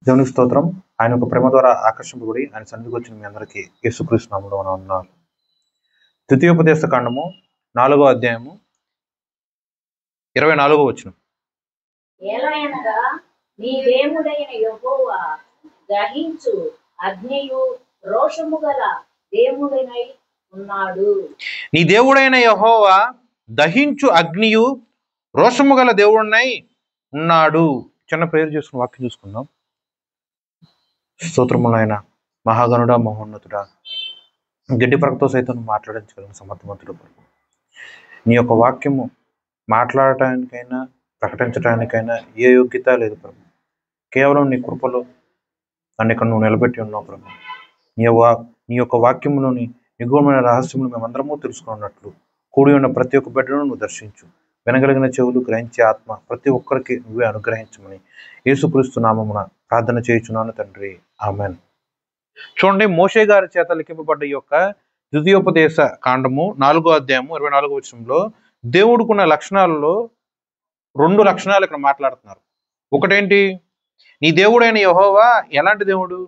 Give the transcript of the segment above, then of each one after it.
దేవునికి స్తోత్రం. ఆయన ఒక ప్రేమ ద్వారా ఆకర్షింపబడి ఆయన సన్నిధికి వచ్చిన మీ అందరికీ యేసుక్రీస్తు నామములో ఉన్నారు. ద్వితీయోపదేశ కాండము 4వ అధ్యాయము 24వ వచనం. ఏలయనగా నీ దేవుడైన యెహోవా దహించు అగ్నియు రోషము గల దేవుడైనై ఉన్నాడు. నీ దేవుడైన యెహోవా దహించు అగ్నియు రోషము గల దేవుడినై ఉన్నాడు. చిన్న ప్రేయర్ చేసుకుని వాక్యం చూసుకుందాం. స్తోత్రములైన మహాగణుడ మహోన్నతుడా, గడ్డి పరకతో సైతం మాట్లాడించగలిగిన సమర్థవంతుడు ప్రభు. నీ యొక్క వాక్యము మాట్లాడటానికైనా ప్రకటించడానికైనా ఏ యోగ్యత లేదు ప్రభు. కేవలం నీ కృపలో నన్ను ఇక్కడ నువ్వు నిలబెట్టి ఉన్నావు ప్రభు. నీ యొక్క వాక్యములోని నిగూఢమైన రహస్యములు మేమందరము తెలుసుకున్నట్లు కూడి ఉన్న ప్రతి ఒక్క బిడ్డను నువ్వు దర్శించు. వినగలిగిన చెవులు, గ్రహించే ఆత్మ ప్రతి ఒక్కరికి నువ్వే అనుగ్రహించమని యేసుక్రీస్తు నామమున ప్రార్థన చేయుచున్నాను తండ్రి, ఆమెన్. చూడండి, మోషే గారి చేత లిఖింపబడ్డ ఈ యొక్క ద్వితీయోపదేశ కాండము 4వ అధ్యాయము 24వ వచనంలో దేవుడికున్న లక్షణాలలో 2 లక్షణాలు ఇక్కడ మాట్లాడుతున్నారు. ఒకటేంటి? నీ దేవుడైన యెహోవా ఎలాంటి దేవుడు?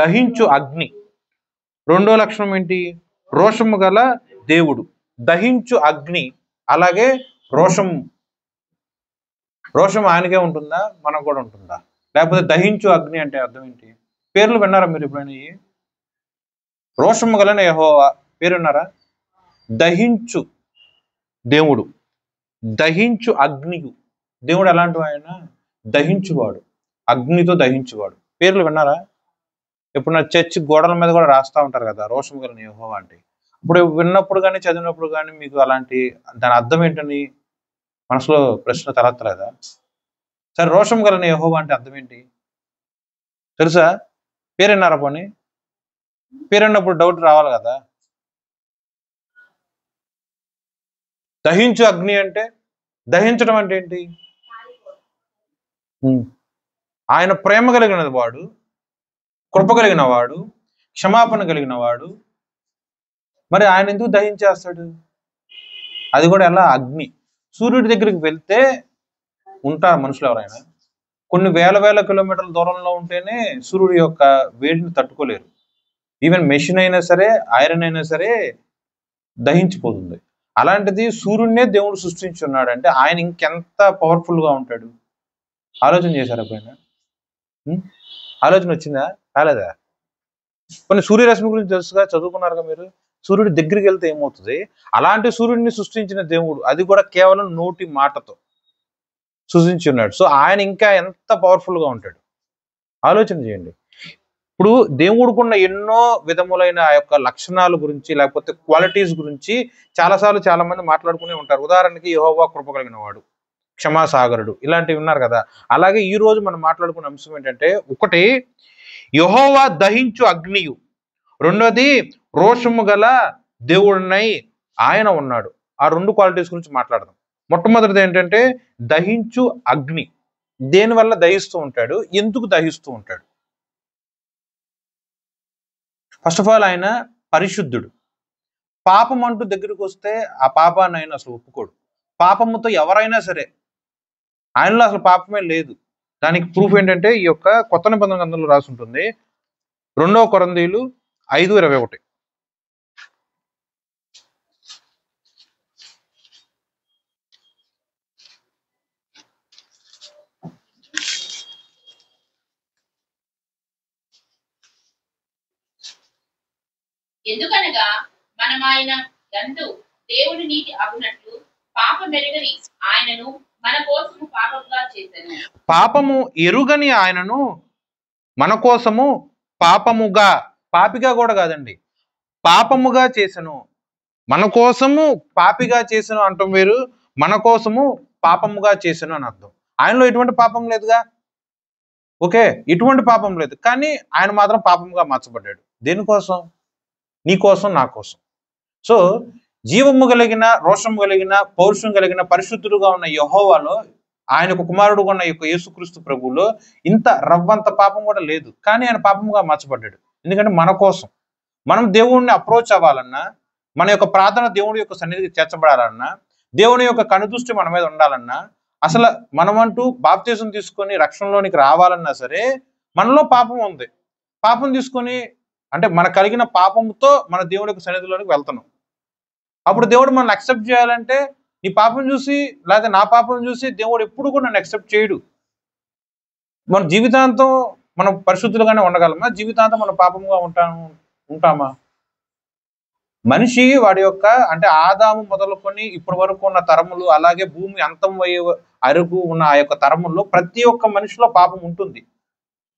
దహించు అగ్ని. రెండో లక్షణం ఏంటి? రోషము గల దేవుడు. దహించు అగ్ని, అలాగే రోషం ఆయనకే ఉంటుందా, మనకు కూడా ఉంటుందా? లేకపోతే దహించు అగ్ని అంటే అర్థం ఏంటి? పేర్లు విన్నారా మీరు ఎప్పుడైనా? రోషము గలన యెహోవా పేరు విన్నారా? దహించు దేవుడు, దహించు అగ్నియు. దేవుడు ఎలాంటి ఆయన? దహించువాడు, అగ్నితో దహించువాడు. పేర్లు విన్నారా? ఇప్పుడు నా చర్చి గోడల మీద కూడా రాస్తా ఉంటారు కదా రోషము గలన యెహోవా అంటే. ఇప్పుడు విన్నప్పుడు కానీ చదివినప్పుడు కానీ మీకు అలాంటి దాని అర్థం ఏంటని మనసులో ప్రశ్న తలెత్తలేదా? సరే, రోషము గలన యెహోవా అంటే అర్థం ఏంటి తెలుసా? పేరు విన్నారా? పోనీ పేరు విన్నప్పుడు డౌట్ రావాలి కదా. దహించు అగ్ని అంటే, దహించడం అంటే ఏంటి? ఆయన ప్రేమ కలిగిన వాడు, కృప కలిగిన వాడు, క్షమాపణ కలిగిన వాడు. మరి ఆయన ఎందుకు దహించేస్తాడు? అది కూడా ఎలా? అగ్ని. సూర్యుడి దగ్గరికి వెళ్తే ఉంటారు మనుషులు ఎవరైనా? కొన్ని వేల కిలోమీటర్ల దూరంలో ఉంటేనే సూర్యుడి యొక్క వేడిని తట్టుకోలేరు. ఈవెన్ మెషిన్ అయినా సరే, ఐరన్ అయినా సరే దహించిపోతుంది. అలాంటిది సూర్యుడినే దేవుడు సృష్టించున్నాడంటే ఆయన ఇంకెంత పవర్ఫుల్గా ఉంటాడు? ఆలోచన చేశారా ఎప్పుడైనా? ఆలోచన వచ్చిందా? రాలేదా? కొన్ని సూర్యరశ్మి గురించి తెలుసుగా, చదువుకున్నారుగా మీరు. సూర్యుడి దగ్గరికి వెళ్తే ఏమవుతుంది? అలాంటి సూర్యుడిని సృష్టించిన దేవుడు, అది కూడా కేవలం నోటి మాటతో సృష్టించి ఉన్నాడు. సో ఆయన ఇంకా ఎంత పవర్ఫుల్గా ఉంటాడు ఆలోచన చేయండి. ఇప్పుడు దేవుడికున్న ఎన్నో విధములైన ఆ యొక్క లక్షణాల గురించి, లేకపోతే క్వాలిటీస్ గురించి చాలాసార్లు చాలా మంది మాట్లాడుకునే ఉంటారు. ఉదాహరణకి యెహోవా కృప కలిగిన వాడు, క్షమాసాగరుడు, ఇలాంటివి ఉన్నారు కదా. అలాగే ఈ రోజు మనం మాట్లాడుకున్న అంశం ఏంటంటే, ఒకటి యెహోవా దహించు అగ్నియు, రెండోది రోషము గల దేవుడినై ఆయన ఉన్నాడు. ఆ 2 క్వాలిటీస్ గురించి మాట్లాడదాం. మొట్టమొదటిది ఏంటంటే దహించు అగ్ని. దేనివల్ల దహిస్తూ ఉంటాడు? ఎందుకు దహిస్తూ ఉంటాడు? ఫస్ట్ ఆఫ్ ఆల్ ఆయన పరిశుద్ధుడు. పాపం అంటూ దగ్గరికి వస్తే ఆ పాపాన్ని ఆయన అసలు ఒప్పుకోడు. పాపముతో ఎవరైనా సరే, ఆయనలో అసలు పాపమే లేదు. దానికి ప్రూఫ్ ఏంటంటే ఈ యొక్క కొత్త నిబంధన గ్రంథంలో రాసి ఉంటుంది. 2 కొరింథీయులు 5:21. ఎందుకనగా మనం ఆయన యందు దేవుని నీతి అగునట్లు పాపమెరుగని ఆయనను మన కోసము పాపముగా చేసెను. పాపము ఎరుగని ఆయనను మన కోసము పాపముగా, పాపిగా కూడా కాదండి, పాపముగా చేసెను. మన కోసము పాపిగా చేసెను అంటాం వేరు, మన కోసము పాపముగా చేసెను అని అర్థం. ఆయనలో ఎటువంటి పాపం లేదుగా. ఓకే, ఎటువంటి పాపం లేదు, కానీ ఆయన మాత్రం పాపముగా మార్చబడ్డాడు. దేనికోసం? నీ కోసం, నా కోసం. సో జీవము కలిగిన, రోషము కలిగిన, పౌరుషం కలిగిన, పరిశుద్ధుడుగా ఉన్న యెహోవాలో, ఆయనకు కుమారుడుగా ఉన్న యొక్క యేసుక్రీస్తు ప్రభువులో ఇంత రవ్వంత పాపం కూడా లేదు, కానీ ఆయన పాపముగా మార్చబడ్డాడు. ఎందుకంటే మన కోసం. మనం దేవుణ్ణి అప్రోచ్ అవ్వాలన్నా, మన యొక్క ప్రార్థన దేవుడి యొక్క సన్నిధికి చేర్చబడాలన్నా, దేవుని యొక్క కనుదృష్టి మన మీద ఉండాలన్నా, అసలు మనమంటూ బాప్తిజం తీసుకొని రక్షణలోనికి రావాలన్నా సరే మనలో పాపం ఉంది. పాపం తీసుకొని అంటే మనకు కలిగిన పాపంతో మన దేవుడి యొక్క సన్నిధిలోనికి వెళ్తున్నాం. అప్పుడు దేవుడు మనల్ని అక్సెప్ట్ చేయాలంటే నీ పాపం చూసి లేదా నా పాపం చూసి దేవుడు ఎప్పుడు కూడా నన్ను అక్సెప్ట్ చేయడు. మన జీవితాంతం మనం పరిశుద్ధులుగానే ఉండగలమా? జీవితాంతం మనం పాపంగా ఉంటామా? మనిషి వాడి యొక్క అంటే ఆదాము మొదలుకొని ఇప్పటి వరకు ఉన్న తరములు, అలాగే భూమి అంతం అయ్యే అరుగు ఉన్న ఆ యొక్క తరముల్లో ప్రతి ఒక్క మనిషిలో పాపం ఉంటుంది.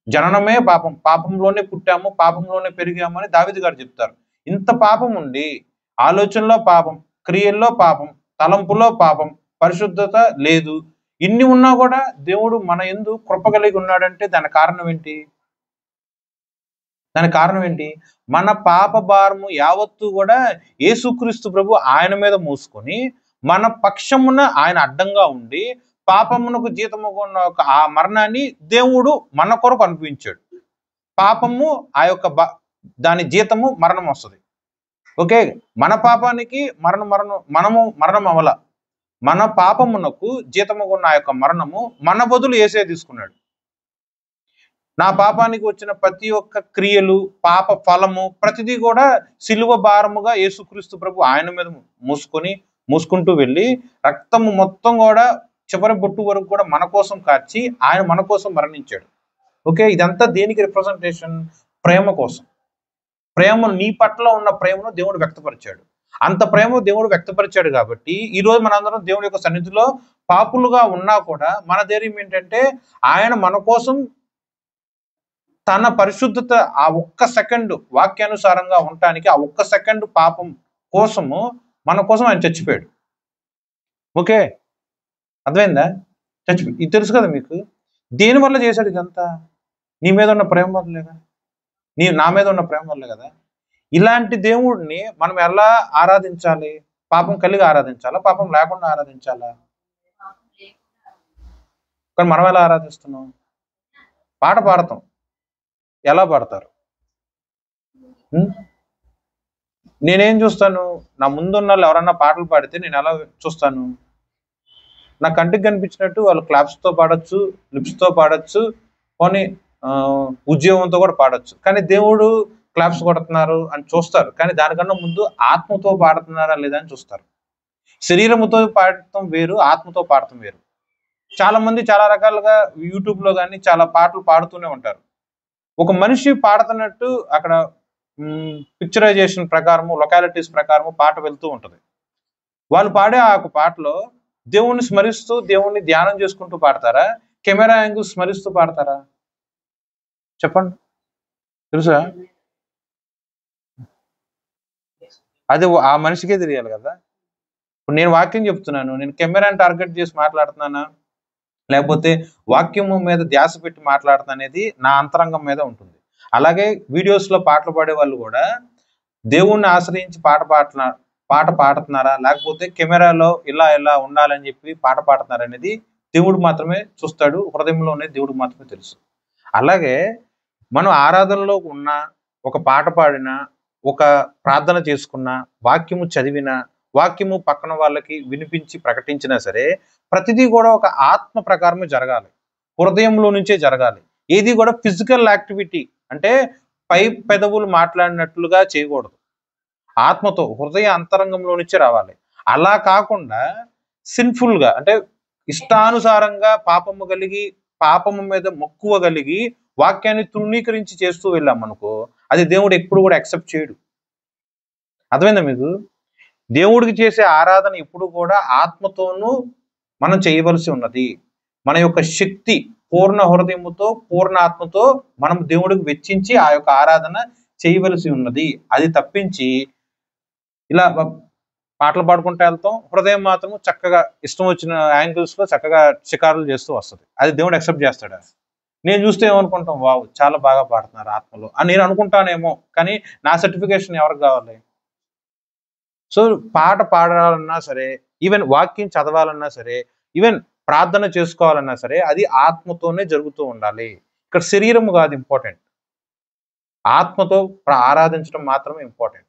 జననమే పాపం, పాపంలోనే పుట్టాము, పాపంలోనే పెరిగాము అని దావీదు గారు చెప్తారు. ఇంత పాపం ఉండి ఆలోచనలో పాపం, క్రియల్లో పాపం, తలంపులో పాపం, పరిశుద్ధత లేదు. ఇన్ని ఉన్నా కూడా దేవుడు మన యందు కృప కలిగి ఉన్నాడంటే దానికి కారణం ఏంటి? మన పాప భారము యావత్తు కూడా యేసుక్రీస్తు ప్రభు ఆయన మీద మోసుకొని మన పక్షమున ఆయన అడ్డంగా ఉండి పాపమునకు జీతముగా ఉన్న ఆ మరణాన్ని దేవుడు మన కొరకు అనిపించాడు. పాపము ఆ యొక్క దాని జీతము మరణం వస్తుంది. ఓకే, మన పాపానికి మరణం అవల, మన పాపమునకు జీతముగా ఉన్న ఆ యొక్క మరణము మన బదులు యేసే తీసుకున్నాడు. నా పాపానికి వచ్చిన ప్రతి ఒక్క క్రియలు, పాప ఫలము, ప్రతిదీ కూడా సిలువ భారముగా యేసుక్రీస్తు ప్రభు ఆయన మీద మూసుకుంటూ వెళ్ళి రక్తము మొత్తం కూడా చివరి బొట్టు వరకు కూడా మన కోసం కార్చి ఆయన మన కోసం మరణించాడు. ఓకే, ఇదంతా దేనికి రిప్రజెంటేషన్? ప్రేమ కోసం. ప్రేమ, నీ పట్ల ఉన్న ప్రేమను దేవుడు వ్యక్తపరిచాడు. అంత ప్రేమ దేవుడు వ్యక్తపరిచాడు కాబట్టి ఈరోజు మనందరం దేవుడి యొక్క సన్నిధిలో పాపులుగా ఉన్నా కూడా మన ధైర్యం ఏంటంటే ఆయన మన కోసం తన పరిశుద్ధత ఆ ఒక్క సెకండ్ వాక్యానుసారంగా ఉండటానికి ఆ ఒక్క సెకండ్ పాపం కోసము మన కోసం ఆయన చచ్చిపోయాడు. ఓకే, అర్థమైందా? ఇది తెలుసు కదా మీకు. దేనివల్ల చేశాడు ఇదంతా? నీ మీద ఉన్న ప్రేమ వల్లలేదా? నా మీద ఉన్న ప్రేమ వల్లే కదా. ఇలాంటి దేవుడిని మనం ఎలా ఆరాధించాలి? పాపం కలిగి ఆరాధించాలా, పాపం లేకుండా ఆరాధించాలా? కానీ మనం ఎలా ఆరాధిస్తున్నాం? పాట పాడతాం. ఎలా పాడతారు? నేనేం చూస్తాను? నా ముందున్న వాళ్ళు ఎవరన్నా పాటలు పాడితే నేను ఎలా చూస్తాను? నా కంటికి కనిపించినట్టు వాళ్ళు క్లాప్స్తో పాడొచ్చు, లిప్స్తో పాడొచ్చు, పోనీ ఉద్యోగంతో కూడా పాడొచ్చు. కానీ దేవుడు క్లాప్స్ కొడుతున్నారు అని చూస్తారు, కానీ దానికన్నా ముందు ఆత్మతో పాడుతున్నారా లేదా అని చూస్తారు. శరీరముతో పాడటం వేరు, ఆత్మతో పాడటం వేరు. చాలా మంది చాలా రకాలుగా యూట్యూబ్లో కానీ చాలా పాటలు పాడుతూనే ఉంటారు. ఒక మనిషి పాడుతున్నట్టు అక్కడ పిక్చరైజేషన్ ప్రకారము, లొకాలిటీస్ ప్రకారము పాట వెళ్తూ ఉంటుంది. వాళ్ళు పాడే ఆ పాటలో దేవుణ్ణి స్మరిస్తూ, దేవుణ్ణి ధ్యానం చేసుకుంటూ పాడతారా, కెమెరా యాంగిల్ స్మరిస్తూ పాడతారా? చెప్పండి, తెలుసా? అది ఆ మనిషికే తెలియాలి కదా. ఇప్పుడు నేను వాక్యం చెప్తున్నాను, నేను కెమెరాని టార్గెట్ చేసి మాట్లాడుతున్నానా, లేకపోతే వాక్యము మీద ధ్యాస పెట్టి మాట్లాడుతున్నా అనేది నా అంతరంగం మీద ఉంటుంది. అలాగే వీడియోస్లో పాటలు పాడే వాళ్ళు కూడా దేవుణ్ణి ఆశ్రయించి పాట పాడుతున్నారా, లేకపోతే కెమెరాలో ఇలా ఉండాలని చెప్పి పాట పాడుతున్నారా అనేది దేవుడు మాత్రమే చూస్తాడు. హృదయంలోనే దేవుడు మాత్రమే తెలుసు. అలాగే మనం ఆరాధనలో ఉన్న, ఒక పాట పాడినా, ఒక ప్రార్థన చేసుకున్నా, వాక్యము చదివినా, వాక్యము పక్కన వాళ్ళకి వినిపించి ప్రకటించినా సరే ప్రతిదీ కూడా ఒక ఆత్మ ప్రకారమే జరగాలి, హృదయంలో నుంచే జరగాలి. ఏది కూడా ఫిజికల్ యాక్టివిటీ అంటే పై పెదవులు మాట్లాడినట్లుగా చేయకూడదు. ఆత్మతో హృదయ అంతరంగంలో నుంచే రావాలి. అలా కాకుండా సిన్ఫుల్గా అంటే ఇష్టానుసారంగా పాపము కలిగి, పాపము మీద మక్కువ కలిగి వాక్యాన్ని తృణీకరించి చేస్తూ వెళ్ళామనుకో, అది దేవుడు ఎప్పుడు కూడా యాక్సెప్ట్ చేయడు. అర్థమైందా మీకు? దేవుడికి చేసే ఆరాధన ఎప్పుడు కూడా ఆత్మతోనూ మనం చేయవలసి ఉన్నది. మన యొక్క శక్తి పూర్ణ హృదయముతో, పూర్ణ ఆత్మతో మనం దేవుడికి వెచ్చించి ఆ యొక్క ఆరాధన చేయవలసి ఉన్నది. అది తప్పించి ఇలా పాటలు పాడుకుంటూ వెళ్తాం, హృదయం మాత్రం చక్కగా ఇష్టం వచ్చిన యాంగిల్స్లో చక్కగా షికారులు చేస్తూ వస్తుంది. అది దేవుడు యాక్సెప్ట్ చేస్తాడా? నేను చూస్తే ఏమనుకుంటాం, వావ్ చాలా బాగా పాడుతున్నారు ఆత్మలో అని నేను అనుకుంటానేమో, కానీ నా సర్టిఫికేషన్ ఎవరికి కావాలి? సో పాట పాడాలన్నా సరే, ఈవెన్ వాక్యం చదవాలన్నా సరే, ఈవెన్ ప్రార్థన చేసుకోవాలన్నా సరే అది ఆత్మతోనే జరుగుతూ ఉండాలి. ఇక్కడ శరీరము కాదు ఇంపార్టెంట్, ఆత్మతో ఆరాధించడం మాత్రమే ఇంపార్టెంట్.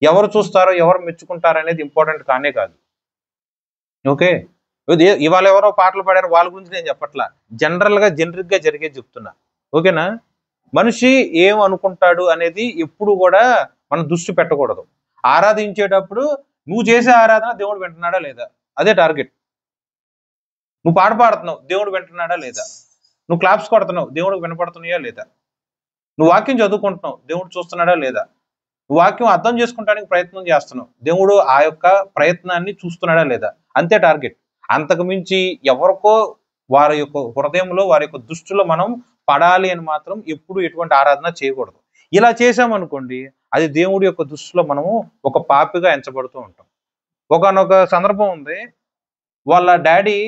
ఎవరు చూస్తారో, ఎవరు మెచ్చుకుంటారో అనేది ఇంపార్టెంట్ కానే కాదు. ఓకే, ఇవాళ ఎవరో పాటలు పాడారు వాళ్ళ గురించి నేను చెప్పట్లా, జనరిక్ గా జరిగేది చెప్తున్నా. ఓకేనా? మనిషి ఏం అనుకుంటాడు అనేది ఎప్పుడు కూడా మనం దృష్టి పెట్టకూడదు. ఆరాధించేటప్పుడు నువ్వు చేసే ఆరాధన దేవుడు వింటున్నాడా లేదా, అదే టార్గెట్. నువ్వు పాట పాడుతున్నావు, దేవుడు వింటున్నాడా లేదా? నువ్వు క్లాప్స్ కొడుతున్నావు, దేవుడికి వినపడుతున్నాయా లేదా? నువ్వు వాక్యం చదువుకుంటున్నావు, దేవుడు చూస్తున్నాడా లేదా? నువ్వు వాక్యం అర్థం చేసుకుంటానికి ప్రయత్నం చేస్తున్నావు, దేవుడు ఆ యొక్క ప్రయత్నాన్ని చూస్తున్నాడా లేదా? అంతే టార్గెట్. అంతకు మించి ఎవరికో వారి యొక్క హృదయంలో, వారి యొక్క దృష్టిలో మనం పడాలి అని మాత్రం ఎప్పుడు ఎటువంటి ఆరాధన చేయకూడదు. ఇలా చేసామనుకోండి, అది దేవుడి యొక్క దృష్టిలో మనము ఒక పాపిగా ఎంచబడుతూ ఉంటాం. ఒకనొక సందర్భం ఉంది, వాళ్ళ డాడీ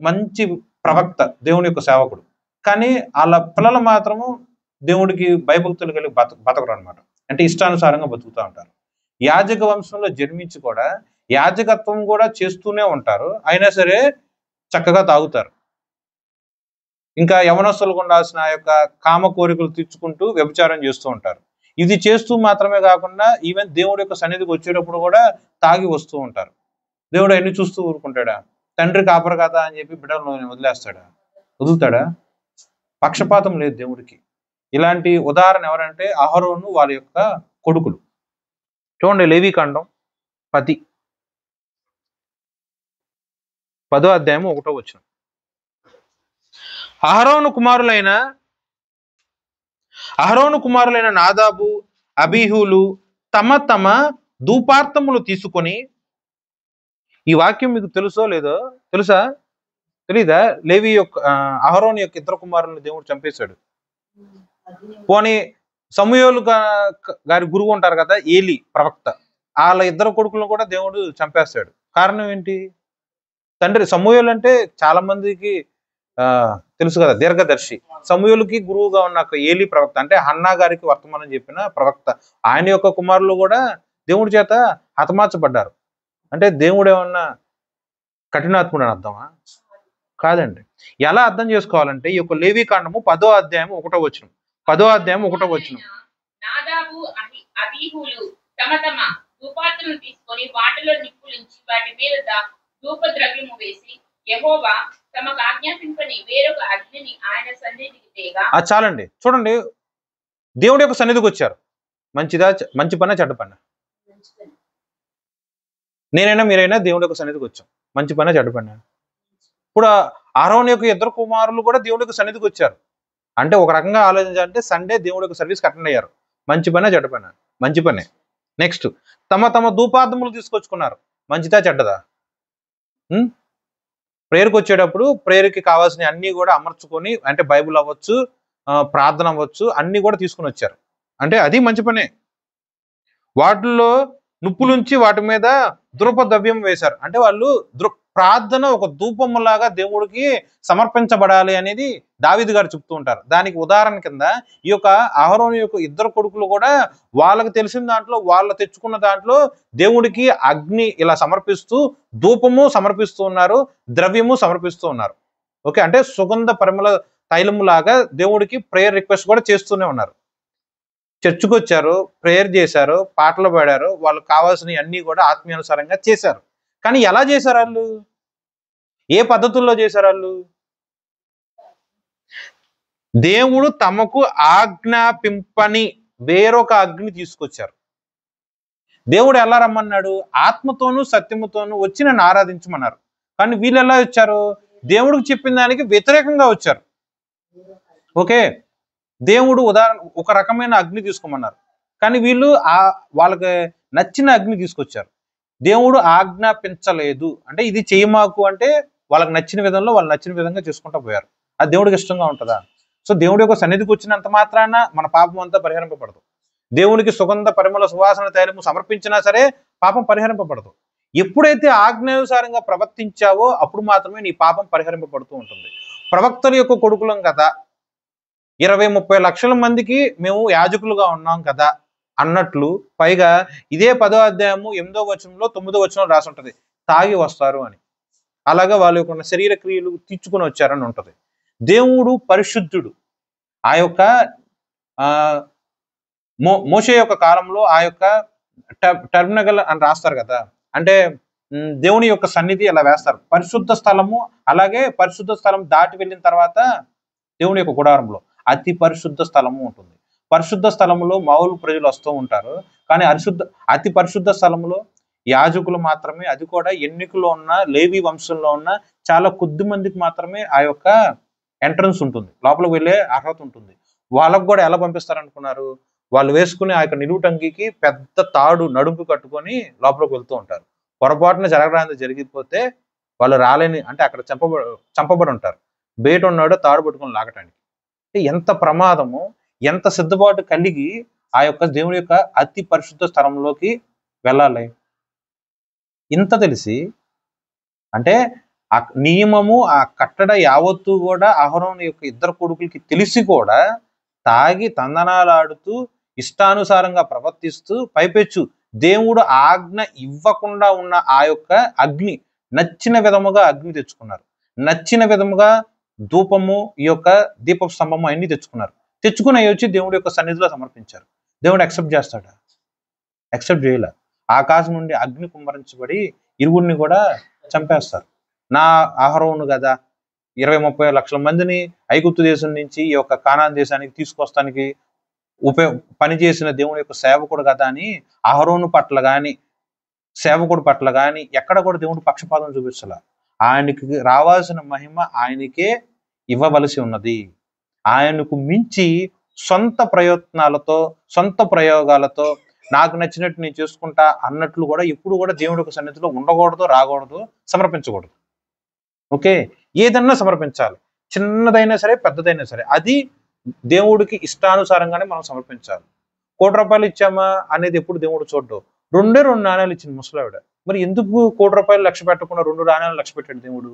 మంచి ప్రవక్త, దేవుని యొక్క సేవకుడు, కానీ వాళ్ళ పిల్లలు మాత్రము దేవుడికి భయభక్తులు కలిగి బతకరు అనమాట. అంటే ఇష్టానుసారంగా బతుకుతూ ఉంటారు. యాజక వంశంలో జన్మించి కూడా యాజకత్వం కూడా చేస్తూనే ఉంటారు, అయినా సరే చక్కగా తాగుతారు. ఇంకా యవనస్తులకు ఉండాల్సిన ఆ యొక్క కామ కోరికలు తీర్చుకుంటూ వ్యభిచారం చేస్తూ ఉంటారు. ఇది చేస్తూ మాత్రమే కాకుండా ఈవెన్ దేవుడి యొక్క సన్నిధికి వచ్చేటప్పుడు కూడా తాగి వస్తూ ఉంటారు. దేవుడు ఎన్ని చూస్తూ ఊరుకుంటాడా? తండ్రి కాపరు కదా అని చెప్పి బిడ్డలను వదిలేస్తాడా? వదులుతాడా? పక్షపాతం లేదు దేవుడికి. ఇలాంటి ఉదాహరణ ఎవరంటే అహరోను వాళ్ళ యొక్క కొడుకులు. చూడండి, లేవీకాండం 10వ అధ్యాయం 1వ వచనం. అహరోను కుమారులైన నాదాబు, అబీహులు తమ తమ ధూపార్తములు తీసుకొని, ఈ వాక్యం మీకు తెలుసో లేదో, తెలుసా? తెలీదా? లేవి యొక్క అహరోను యొక్క ఇద్దరు కుమారులను దేవుడు చంపేశాడు. పోనీ సమూయేలు గారి గురువు ఉంటారు కదా, ఏలి ప్రవక్త, వాళ్ళ ఇద్దరు కొడుకులను కూడా దేవుడు చంపేస్తాడు. కారణం ఏంటి? తండ్రి సమూయేలు అంటే చాలా మందికి తెలుసు కదా, దీర్ఘదర్శి. సమూయేలుకి గురువుగా ఉన్న ఏలి ప్రవక్త అంటే హన్నా గారికి వర్తమానం చెప్పిన ప్రవక్త, ఆయన యొక్క కుమారులు కూడా దేవుడి చేత హతమార్చబడ్డారు. అంటే దేవుడు ఏమన్నా కఠినాత్ముడు అని అర్థమా? కాదండి. ఎలా అర్థం చేసుకోవాలంటే ఈ యొక్క లేవీకాండము 10వ అధ్యాయం 1వ వచనం. 10వ అధ్యాయం 1వ వచనం. నాదాబు అబీహులు తమ తమ ధూపార్తలను తీసుకొని వాటిలో నిప్పులించి వాటి మీద ధూప ద్రవ్యము వేసి యెహోవా తమకు ఆజ్ఞాపింపని వేరొక అగ్నిని ఆయన సన్నిధికి తేగా. చాలండి. చూడండి, దేవుడి యొక్క సన్నిధికి వచ్చారు. మంచి పని చెడ్డ పని? నేనైనా మీరైనా దేవుడి యొక్క సన్నిధికి వచ్చాం, మంచి పని చెడ్డ పని? ఇప్పుడు అహరోను యొక్క ఇద్దరు కుమారులు కూడా దేవుడి యొక్క సన్నిధికి వచ్చారు. అంటే ఒక రకంగా ఆలోచించాలంటే సండే దేవుడి యొక్క సర్వీస్కి అటెండ్ అయ్యారు. మంచి పని చెడ్డ పని? మంచి పనే. నెక్స్ట్, తమ తమ ధూపార్థములు తీసుకొచ్చుకున్నారు. మంచిదా చెడ్డదా? ప్రేయర్కి వచ్చేటప్పుడు ప్రేయర్కి కావాల్సిన అన్ని కూడా అమర్చుకొని, అంటే బైబుల్ అవ్వచ్చు, ప్రార్థన అవ్వచ్చు, అన్ని కూడా తీసుకుని వచ్చారు. అంటే అది మంచి పనే. వాటిల్లో నుప్పులుంచి వాటి మీద ద్రవ్యం వేశారు. అంటే వాళ్ళు ప్రార్థన ఒక ధూపములాగా దేవుడికి సమర్పించబడాలి అనేది దావీదు గారు చెప్తూ ఉంటారు. దానికి ఉదాహరణ కింద ఈ యొక్క అహరోను యొక్క ఇద్దరు కొడుకులు కూడా వాళ్ళకి తెలిసిన దాంట్లో, వాళ్ళు తెచ్చుకున్న దాంట్లో దేవుడికి అగ్ని ఇలా సమర్పిస్తూ, ధూపము సమర్పిస్తూ ఉన్నారు, ద్రవ్యము సమర్పిస్తూ ఉన్నారు. ఓకే, అంటే సుగంధ పరిమళ తైలము లాగా దేవుడికి ప్రేయర్ రిక్వెస్ట్ కూడా చేస్తూనే ఉన్నారు. చర్చికి వచ్చారు, ప్రేయర్ చేశారు, పాటలు పాడారు, వాళ్ళకి కావాల్సినవి అన్ని కూడా ఆత్మీయానుసారంగా చేశారు. కానీ ఎలా చేశారు వాళ్ళు? ఏ పద్ధతుల్లో చేశారు వాళ్ళు? దేవుడు తమకు ఆజ్ఞాపింపని వేరొక అగ్ని తీసుకొచ్చారు. దేవుడు ఎలా రమ్మన్నాడు? ఆత్మతోనూ సత్యముతోనూ వచ్చి నన్ను ఆరాధించమన్నారు. కానీ వీళ్ళు ఎలా వచ్చారు? దేవుడికి చెప్పిన దానికి వ్యతిరేకంగా వచ్చారు. ఓకే, దేవుడు ఒక రకమైన అగ్ని తీసుకోమన్నారు, కానీ వీళ్ళు వాళ్ళకి నచ్చిన అగ్ని తీసుకొచ్చారు. దేవుడు ఆజ్ఞాపించలేదు, అంటే ఇది చేయమాకు అంటే వాళ్ళకి నచ్చిన విధంలో, వాళ్ళు నచ్చిన విధంగా చేసుకుంటూ పోయారు. అది దేవుడికి ఇష్టంగా ఉంటుందా? సో దేవుడి యొక్క సన్నిధికి వచ్చినంత మాత్రాన మన పాపం అంతా పరిహరింపబడదు. దేవునికి సుగంధ పరిమళ సువాసన తైలము సమర్పించినా సరే పాపం పరిహరింపబడదు. ఎప్పుడైతే ఆజ్ఞానుసారంగా ప్రవర్తించావో అప్పుడు మాత్రమే నీ పాపం పరిహరింపబడుతూ ఉంటుంది. ప్రవక్తల యొక్క కొడుకులం కదా, 20-30 లక్షల మందికి మేము యాజకులుగా ఉన్నాం కదా అన్నట్లు, పైగా ఇదే 10వ అధ్యాయము 8వ వచనంలో 9వ వచనంలో రాసి ఉంటుంది, తాగి వస్తారు అని. అలాగా వాళ్ళ యొక్క శరీర క్రియలు తీర్చుకుని వచ్చారని ఉంటుంది. దేవుడు పరిశుద్ధుడు. ఆ యొక్క మోషే యొక్క కాలంలో ఆ యొక్క టర్మినగల్ అని రాస్తారు కదా, అంటే దేవుని యొక్క సన్నిధి అలా వేస్తారు. పరిశుద్ధ స్థలము, అలాగే పరిశుద్ధ స్థలం దాటి వెళ్ళిన తర్వాత దేవుని యొక్క గుడారంలో అతి పరిశుద్ధ స్థలము ఉంటుంది. పరిశుద్ధ స్థలములో మామూలు ప్రజలు వస్తూ ఉంటారు, కానీ అతి పరిశుద్ధ స్థలములో యాజకులు మాత్రమే, అది కూడా ఎన్నికలో ఉన్న లేవి వంశంలో ఉన్న చాలా కొద్ది మందికి మాత్రమే ఆ యొక్క ఎంట్రన్స్ ఉంటుంది, లోపలికి వెళ్ళే అర్హత ఉంటుంది. వాళ్ళకు కూడా ఎలా పంపిస్తారనుకున్నారు? వాళ్ళు వేసుకునే ఆ యొక్క నిలువుటంగికి పెద్ద తాడు నడుము కట్టుకొని లోపలికి వెళ్తూ ఉంటారు. పొరపాటున జరగడానికి జరిగిపోతే వాళ్ళు రాలేని, అంటే అక్కడ చంపబడి ఉంటారు. బయట ఉన్నాడో తాడు పట్టుకొని లాగటానికి. ఎంత ప్రమాదము, ఎంత సిద్ధపాటు కలిగి ఆ యొక్క దేవుని యొక్క అతి పరిశుద్ధ స్థలంలోకి వెళ్ళాలి. ఇంత తెలిసి, అంటే ఆ నియమము, ఆ కట్టడ యావత్తు కూడా అహరోను యొక్క ఇద్దరు కొడుకులకి తెలిసి కూడా తాగి తందనాలాడుతూ ఇష్టానుసారంగా ప్రవర్తిస్తూ పైపెచ్చు దేవుడు ఆజ్ఞ ఇవ్వకుండా ఉన్న ఆ యొక్క అగ్ని, నచ్చిన విధముగా అగ్ని తెచ్చుకున్నారు. నచ్చిన విధముగా ధూపము, ఈ యొక్క దీప స్తంభము అన్ని తెచ్చుకున్నారు. తెచ్చుకుని వచ్చి దేవుడి యొక్క సన్నిధిలో సమర్పించారు. దేవుడు యాక్సెప్ట్ చేస్తాడా? యాక్సెప్ట్ చేయలే. ఆకాశం నుండి అగ్ని కుమ్మరించబడి ఇరువురిని కూడా చంపేస్తారు. నా అహరోను కదా 20-30 లక్షల మందిని ఐగుప్తు దేశం నుంచి ఈ యొక్క కానాన్ దేశానికి తీసుకొస్తానికి పనిచేసిన దేవుని యొక్క సేవకుడు కదా అని అహరోను పట్ల గాని, సేవకుడు పట్ల గాని ఎక్కడ కూడా దేవుడు పక్షపాతం చూపించాల. ఆయనకి రావాల్సిన మహిమ ఆయనకే ఇవ్వవలసి ఉన్నది. ఆయనకు మించి సొంత ప్రయత్నాలతో, సొంత ప్రయోగాలతో నాకు నచ్చినట్టు నేను చేసుకుంటా అన్నట్లు కూడా ఎప్పుడు కూడా దేవుడి యొక్క సన్నిధిలో ఉండకూడదు, రాకూడదు, సమర్పించకూడదు. ఓకే, ఏదన్నా సమర్పించాలి, చిన్నదైనా సరే పెద్దదైనా సరే, అది దేవుడికి ఇష్టానుసారంగానే మనం సమర్పించాలి. 1 కోటి రూపాయలు ఇచ్చామా అనేది ఎప్పుడు దేవుడు చూడ్డు. 2 నాణ్యాలు ఇచ్చింది ముసలావిడ. మరి ఎందుకు 1 కోటి రూపాయలు లక్ష్య పెట్టకుండా 2 నాణ్యాలు లక్ష్య పెట్టాడు దేవుడు?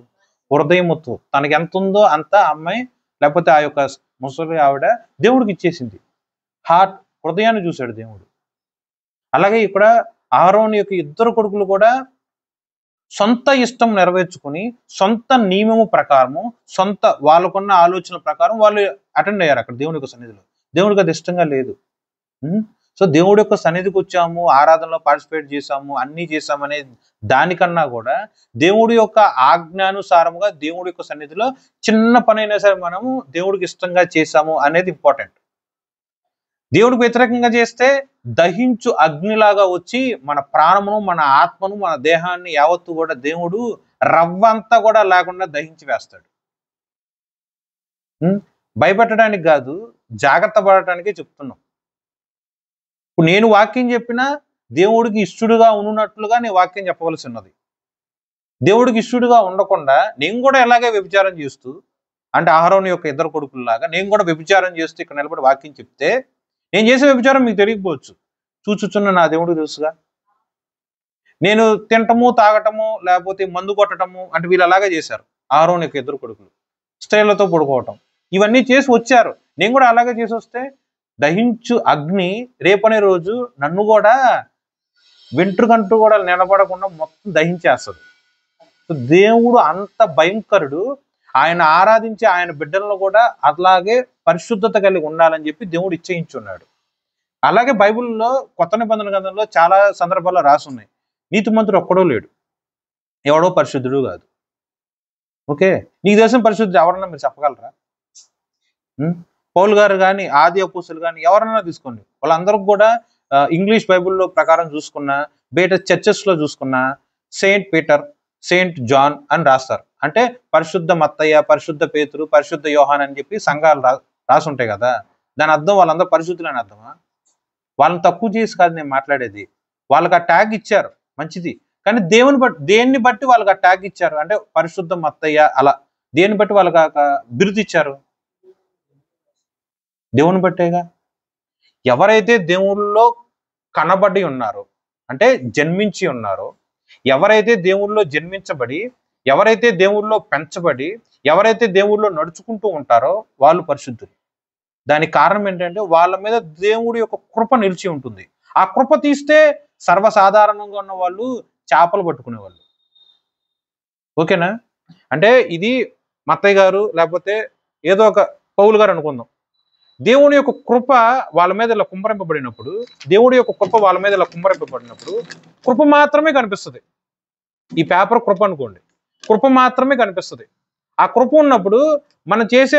హృదయముతో తనకి ఎంత ఉందో అంత అమ్మాయి, లేకపోతే ఆ యొక్క ముసలి ఆవిడ దేవుడికి ఇచ్చేసింది. హార్ట్, హృదయాన్ని చూశాడు దేవుడు. అలాగే ఇక్కడ అహరోను యొక్క ఇద్దరు కొడుకులు కూడా సొంత ఇష్టం నెరవేర్చుకుని, సొంత నియమము ప్రకారము, సొంత వాళ్ళకున్న ఆలోచన ప్రకారం వాళ్ళు అటెండ్ అయ్యారు అక్కడ దేవుని యొక్క సన్నిధిలో. దేవుడికి అది ఇష్టంగా లేదు. సో దేవుడి యొక్క సన్నిధికి వచ్చాము, ఆరాధనలో పార్టిసిపేట్ చేసాము, అన్ని చేసామనే దానికన్నా కూడా దేవుడి యొక్క ఆజ్ఞానుసారముగా దేవుడి యొక్క సన్నిధిలో చిన్న పనైనా సరే మనము దేవుడికి ఇష్టంగా చేసాము అనేది ఇంపార్టెంట్. దేవుడికి వ్యతిరేకంగా చేస్తే దహించు అగ్నిలాగా వచ్చి మన ప్రాణమును, మన ఆత్మను, మన దేహాన్ని యావత్తు కూడా దేవుడు రవ్వంతా కూడా లేకుండా దహించి వేస్తాడు. భయపెట్టడానికి కాదు, జాగ్రత్త పడటానికే చెప్తున్నాం. ఇప్పుడు నేను వాక్యం చెప్పినా దేవుడికి ఇష్టడుగా ఉన్నట్లుగా నేను వాక్యం చెప్పవలసి ఉన్నది. దేవుడికి ఇష్టడుగా ఉండకుండా నేను కూడా ఎలాగే వ్యభిచారం చేస్తూ, అంటే అహరోను యొక్క ఇద్దరు కొడుకుల్లాగా నేను కూడా వ్యభిచారం చేస్తూ ఇక్కడ నిలబడి వాక్యం చెప్తే, నేను చేసే వ్యభిచారం మీకు తెలియకపోవచ్చు, చూచుచున్న నా దేవుడికి తెలుసుగా. నేను తినటము, తాగటము, లేకపోతే మందు కొట్టటము, అంటే వీళ్ళు అలాగే చేశారు. అహరోను యొక్క ఇద్దరు కొడుకులు స్త్రీలతో పడుకోవటం, ఇవన్నీ చేసి వచ్చారు. నేను కూడా అలాగే చేసి వస్తే దహించు అగ్ని రేపనే రోజు నన్ను కూడా వెంట్రుకంటూ కూడా నిలబడకుండా మొత్తం దహించేస్తుంది. దేవుడు అంత భయంకరుడు. ఆయన ఆరాధించే ఆయన బిడ్డలను కూడా అలాగే పరిశుద్ధత కలిగి ఉండాలని చెప్పి దేవుడు ఇచ్చేయించున్నాడు. అలాగే బైబిల్లో కొత్త నిబంధన గ్రంథంలో చాలా సందర్భాల్లో రాసున్నాయి. నీతిమంతుడు ఒక్కడో లేడు, ఎవడో పరిశుద్ధుడు కాదు. ఓకే, నీకు తెలిసిన పరిశుద్ధుడు ఎవరన్నా మీరు చెప్పగలరా? పౌలు గారు కానీ, ఆది అపోస్తులు కానీ ఎవరన్నా తీసుకోండి, వాళ్ళందరికి కూడా ఇంగ్లీష్ బైబిల్లో ప్రకారం చూసుకున్నా, బయట చర్చెస్లో చూసుకున్నా సెయింట్ పీటర్, సెయింట్ జాన్ అని రాస్తారు. అంటే పరిశుద్ధ మత్తయ్య, పరిశుద్ధ పేతురు, పరిశుద్ధ యోహాన్ అని చెప్పి సంఘాలు రాసి ఉంటాయి కదా. దాని అర్థం వాళ్ళందరూ పరిశుద్ధులు అని అర్థమా? వాళ్ళని తక్కువ చేసి కాదు నేను మాట్లాడేది. వాళ్ళకి ఆ ట్యాగ్ ఇచ్చారు, మంచిది. కానీ దేన్ని బట్టి వాళ్ళకి ఆ ట్యాగ్ ఇచ్చారు అంటే పరిశుద్ధ మత్తయ్య, అలా దేన్ని బట్టి వాళ్ళకి ఆ బిరుదు ఇచ్చారు? దేవుని బట్టేగా. ఎవరైతే దేవుళ్ళలో కనబడి ఉన్నారో, అంటే జన్మించి ఉన్నారో, ఎవరైతే దేవుళ్ళలో జన్మించబడి, ఎవరైతే దేవుళ్ళలో పెంచబడి, ఎవరైతే దేవుళ్ళలో నడుచుకుంటూ ఉంటారో వాళ్ళు పరిశుద్ధులు. దానికి కారణం ఏంటంటే వాళ్ళ మీద దేవుడి యొక్క కృప నిలిచి ఉంటుంది. ఆ కృప తీస్తే సర్వసాధారణంగా ఉన్న వాళ్ళు చేపలు పట్టుకునేవాళ్ళు. ఓకేనా? అంటే ఇది మత్తయ్య గారు లేకపోతే ఏదో ఒక పౌలు గారు అనుకుందాం. దేవుని యొక్క కృప వాళ్ళ మీద ఇలా కుమ్మరింపబడినప్పుడు, దేవుడి యొక్క కృప వాళ్ళ మీద ఇలా కుమ్మరింపబడినప్పుడు కృప మాత్రమే కనిపిస్తుంది. ఈ పేపర్ కృప అనుకోండి, కృప మాత్రమే కనిపిస్తుంది. ఆ కృప ఉన్నప్పుడు మనం చేసే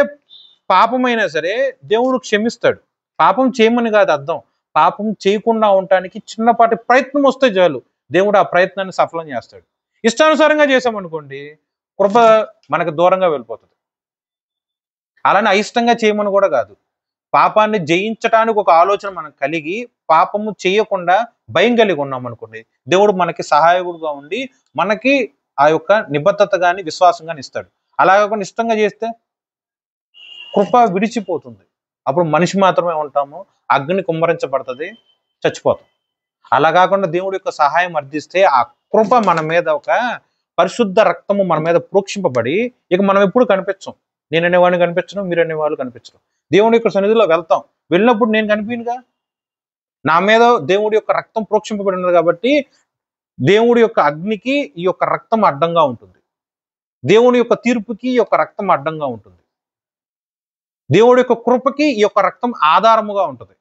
పాపమైనా సరే దేవుడు క్షమిస్తాడు. పాపం చేయమని కాదు అర్థం, పాపం చేయకుండా ఉండటానికి చిన్నపాటి ప్రయత్నం వస్తే చాలు, దేవుడు ఆ ప్రయత్నాన్ని సఫలం చేస్తాడు. ఇష్టానుసారంగా చేసామనుకోండి, కృప మనకు దూరంగా వెళ్ళిపోతుంది. అలానే అయిష్టంగా చేయమని కూడా కాదు, పాపాన్ని జయించడానికి ఒక ఆలోచన మనం కలిగి పాపము చేయకుండా భయం కలిగి ఉన్నాం అనుకోండి, దేవుడు మనకి సహాయకుడుగా ఉండి మనకి ఆ యొక్క నిబద్ధత కానీ విశ్వాసం కానీ ఇస్తాడు. అలా కాకుండా ఇష్టంగా చేస్తే కృప విడిచిపోతుంది. అప్పుడు మనిషి మాత్రమే ఉంటాము, అగ్ని కుమ్మరించబడుతుంది, చచ్చిపోతాం. అలా కాకుండా దేవుడి యొక్క సహాయం అర్థిస్తే ఆ కృప మన మీద ఒక పరిశుద్ధ రక్తము మన మీద ప్రోక్షింపబడి ఇక మనం ఎప్పుడు కనిపించం. నేను అనేవాడిని కనిపించను, మీరు అనేవాళ్ళు కనిపించరు. దేవుడి యొక్క సన్నిధిలో వెళ్తాం, వెళ్ళినప్పుడు నేను కనిపించగా, నా మీద దేవుడి యొక్క రక్తం ప్రోక్షింపబడినది కాబట్టి దేవుడి యొక్క అగ్నికి ఈ యొక్క రక్తం అడ్డంగా ఉంటుంది, దేవుడి యొక్క తీర్పుకి ఈ యొక్క రక్తం అడ్డంగా ఉంటుంది, దేవుడి యొక్క కృపకి ఈ యొక్క రక్తం ఆధారముగా ఉంటుంది.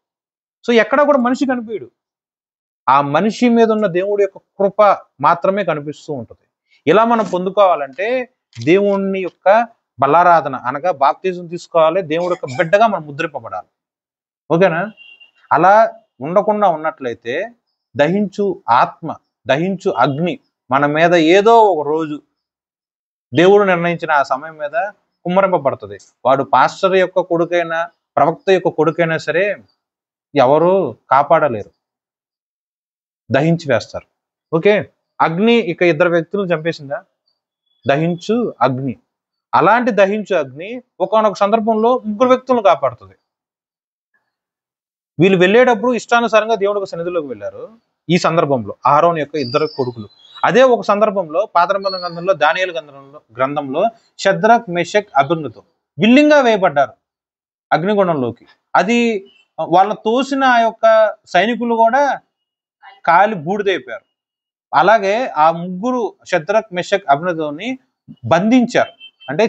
సో ఎక్కడ కూడా మనిషి కనిపించడు, ఆ మనిషి మీద ఉన్న దేవుడి యొక్క కృప మాత్రమే కనిపిస్తూ ఉంటుంది. ఇలా మనం పొందుకోవాలంటే దేవుని యొక్క బలారాధన అనగా బాప్తిజం తీసుకోవాలి, దేవుడి యొక్క బిడ్డగా మనం ముద్రింపబడాలి. ఓకేనా? అలా ఉండకుండా ఉన్నట్లయితే దహించు ఆత్మ, దహించు అగ్ని మన మీద ఏదో ఒక రోజు దేవుడు నిర్ణయించిన ఆ సమయం మీద కుమ్మరింపబడుతుంది. వాడు పాస్టర్ యొక్క కొడుకైనా ప్రవక్త యొక్క కొడుకైనా సరే ఎవరు కాపాడలేరు, దహించి వేస్తారు. ఓకే, అగ్ని ఇక ఇద్దరు వ్యక్తులను చంపేసిందా? దహించు అగ్ని. అలాంటి దహించు అగ్ని ఒకానొక సందర్భంలో ముగ్గురు వ్యక్తులను కాపాడుతుంది. వీళ్ళు వెళ్ళేటప్పుడు ఇష్టానుసారంగా దేవుడి యొక్క సన్నిధిలోకి వెళ్ళారు. ఈ సందర్భంలో ఆరోన్ యొక్క ఇద్దరు కొడుకులు. అదే ఒక సందర్భంలో పాత నిబంధన గ్రంథంలో దానియేలు గ్రంథంలో షద్రక్ మెషక్ అబేద్నెగో విల్లింగా వేయబడ్డారు అగ్నిగుండంలోకి. అది వాళ్ళ తోసిన ఆ యొక్క సైనికులు కూడా కాలి బూడిదైపోయారు. అలాగే ఆ ముగ్గురు షద్రక్ మెషక్ అబేద్నెగోని బంధించారు. అంటే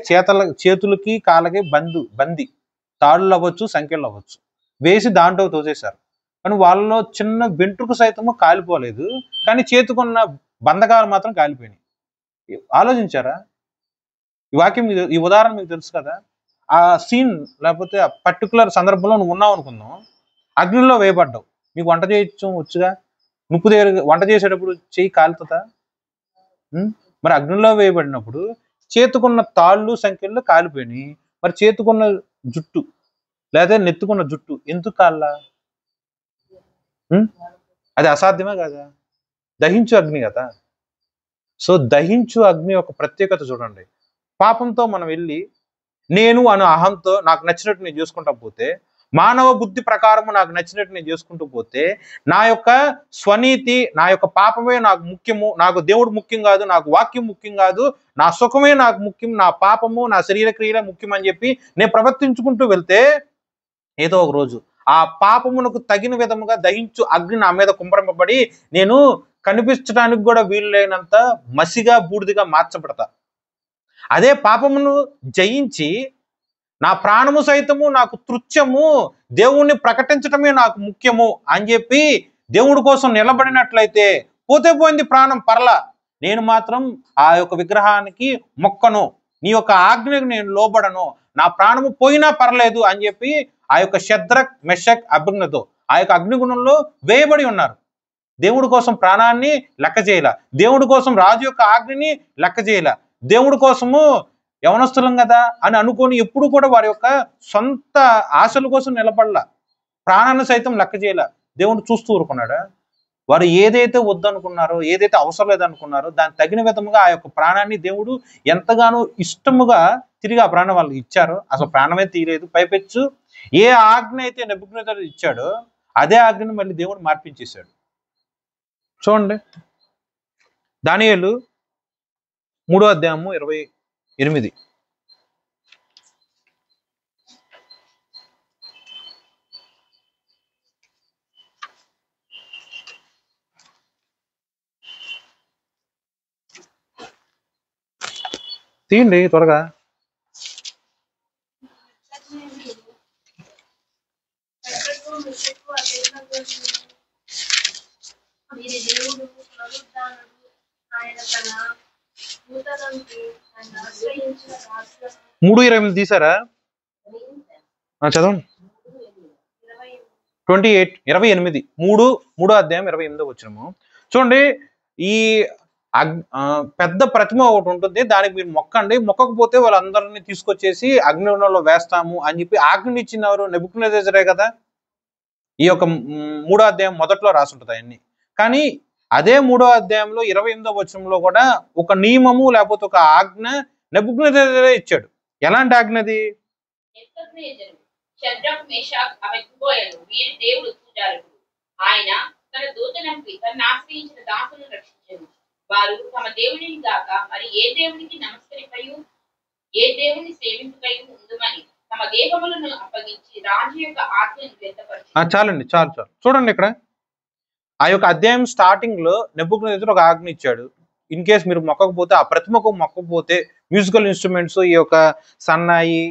చేతులకి కాళ్ళకి బంది తాళ్ళు అవ్వచ్చు, సంఖ్యలు అవ్వచ్చు, వేసి దాంట్లో తోసేశారు. కానీ వాళ్ళలో చిన్న వెంట్రుకు సైతము కాలిపోలేదు, కానీ చేతుకున్న బంధకాలు మాత్రం కాలిపోయినాయి. ఆలోచించారా? ఈ వాక్యం ఈ ఉదాహరణ మీకు తెలుసు కదా. ఆ సీన్ లేకపోతే ఆ పర్టికులర్ సందర్భంలో నువ్వు ఉన్నావు అనుకుందాం, అగ్నిలో వేయబడ్డావు, మీకు వంట చేయొచ్చు వచ్చుగా, ముప్పు దగ్గర వంట చేసేటప్పుడు చెయ్యి కాలుతుందా? మరి అగ్నిలో వేయబడినప్పుడు చేతుకున్న తాళ్ళు సంఖ్యలు కాలిపోయినాయి, మరి చేతుకున్న జుట్టు లేదా నెత్తుకున్న జుట్టు ఎందుకు కాళ్ళ? అది అసాధ్యమే కదా, దహించు అగ్ని కదా. సో దహించు అగ్ని యొక్క ప్రత్యేకత చూడండి. పాపంతో మనం వెళ్ళి నేను అను అహంతో నాకు నచ్చినట్టు నేను చేసుకుంటా పోతే, మానవ బుద్ధి ప్రకారము నాకు నచ్చినట్టు నేను చేసుకుంటూ పోతే, నా యొక్క స్వనీతి, నా యొక్క పాపమే నాకు ముఖ్యము, నాకు దేవుడు ముఖ్యం కాదు, నాకు వాక్యం ముఖ్యం కాదు, నా సుఖమే నాకు ముఖ్యం, నా పాపము నా శరీర క్రియలే ముఖ్యం అని చెప్పి నేను ప్రవర్తించుకుంటూ వెళ్తే ఏదో ఒక రోజు ఆ పాపమునకు తగిన విధముగా దహించు అగ్ని నా మీద కుమ్మరింపబడి నేను కనిపించడానికి కూడా వీలు లేనంత మసిగా బూడిదిగా మార్చబడతా. అదే పాపమును జయించి నా ప్రాణము సైతము నాకు తృత్యము, దేవుణ్ణి ప్రకటించటమే నాకు ముఖ్యము అని చెప్పి దేవుడి కోసం నిలబడినట్లయితే పోతే పోయింది ప్రాణం పర్లా, నేను మాత్రం ఆ యొక్క విగ్రహానికి మొక్కను, నీ యొక్క ఆజ్ఞకు నేను లోబడను, నా ప్రాణము పోయినా పర్లేదు అని చెప్పి ఆ యొక్క షద్రక్ మెషక్ అబేద్నెగో ఆ యొక్క అగ్నిగుణంలో వేయబడి ఉన్నారు. దేవుడి కోసం ప్రాణాన్ని లెక్క చేయల, దేవుడి కోసం రాజు యొక్క ఆజ్ఞని లెక్క చేయల, దేవుడి కోసము యవనస్తులం కదా అని అనుకొని ఎప్పుడు కూడా వారి యొక్క సొంత ఆశల కోసం నిలబడలా, ప్రాణాన్ని సైతం లెక్క చేయల. దేవుడు చూస్తూ ఊరుకున్నాడా? వారు ఏదైతే వద్దనుకున్నారో, ఏదైతే అవసరం లేదనుకున్నారో దాని తగిన విధముగా ఆ యొక్క ప్రాణాన్ని దేవుడు ఎంతగానో ఇష్టముగా తిరిగి ఆ ప్రాణం వాళ్ళకి ఇచ్చారో, అసలు ప్రాణమే తీయలేదు. పైపెచ్చు ఏ ఆజ్ఞ అయితే నెబుకద్నెజరు ఇచ్చాడో అదే ఆజ్ఞను మళ్ళీ దేవుడు మార్పించేశాడు. చూడండి, దానియేలు 3:28. తీయండి త్వరగా. మీరు దేవుడు, పునరుద్ధానుడు, ఆయన తన దూతలంకి ఆయన ఆశ్రయించిన రాష్ట్రం 3:28 తీసారా? చదవండి. 28 3 అధ్యాయం 28 వచ్చినము. చూడండి, ఈ పెద్ద ప్రతిమ ఒకటి ఉంటుంది, దానికి మీరు మొక్కండి, మొక్కకపోతే వాళ్ళందరినీ తీసుకొచ్చేసి అగ్నిగుండంలో వేస్తాము అని చెప్పి ఆజ్ఞని ఇచ్చినవారు నెబుకద్నెజరే కదా. ఈ యొక్క 3వ అధ్యాయం మొదట్లో రాసి ఉంటుంది అవన్నీ. కానీ అదే 3వ అధ్యాయంలో 28వ వచనంలో కూడా ఒక నియమము లేకపోతే ఒక ఆజ్ఞ నెబుకద్నెజరే ఇచ్చాడు. ఎలాంటి ఆజ్ఞది? షద్రక్, మేషాక్, అబేద్నెగోలు వీరి దేవుడు పూజారులు. ఆయన తన దూతనంపి తనను ఆశ్రయించిన దాసులను రక్షించారు. వారు తమ దేవునిని గాక మరి ఏ దేవునికి నమస్కరింపయు ఏ దేవుని సేవింపకయు ఉందుమని తమ దేహములను అప్పగించి రాజు యొక్క ఆజ్ఞను వ్యక్తపరిచారు. చాలండి, చాలు. చూడండి, ఇక్కడ ఆ యొక్క అధ్యాయం స్టార్టింగ్ లో నెబుకద్నెజర్ ఒక ఆజ్ఞ ఇచ్చాడు. ఇన్ కేస్ మీరు మొక్కకపోతే, ఆ ప్రతిమకు మొక్కకపోతే మ్యూజికల్ ఇన్స్ట్రుమెంట్స్, ఈ యొక్క సన్నాయి,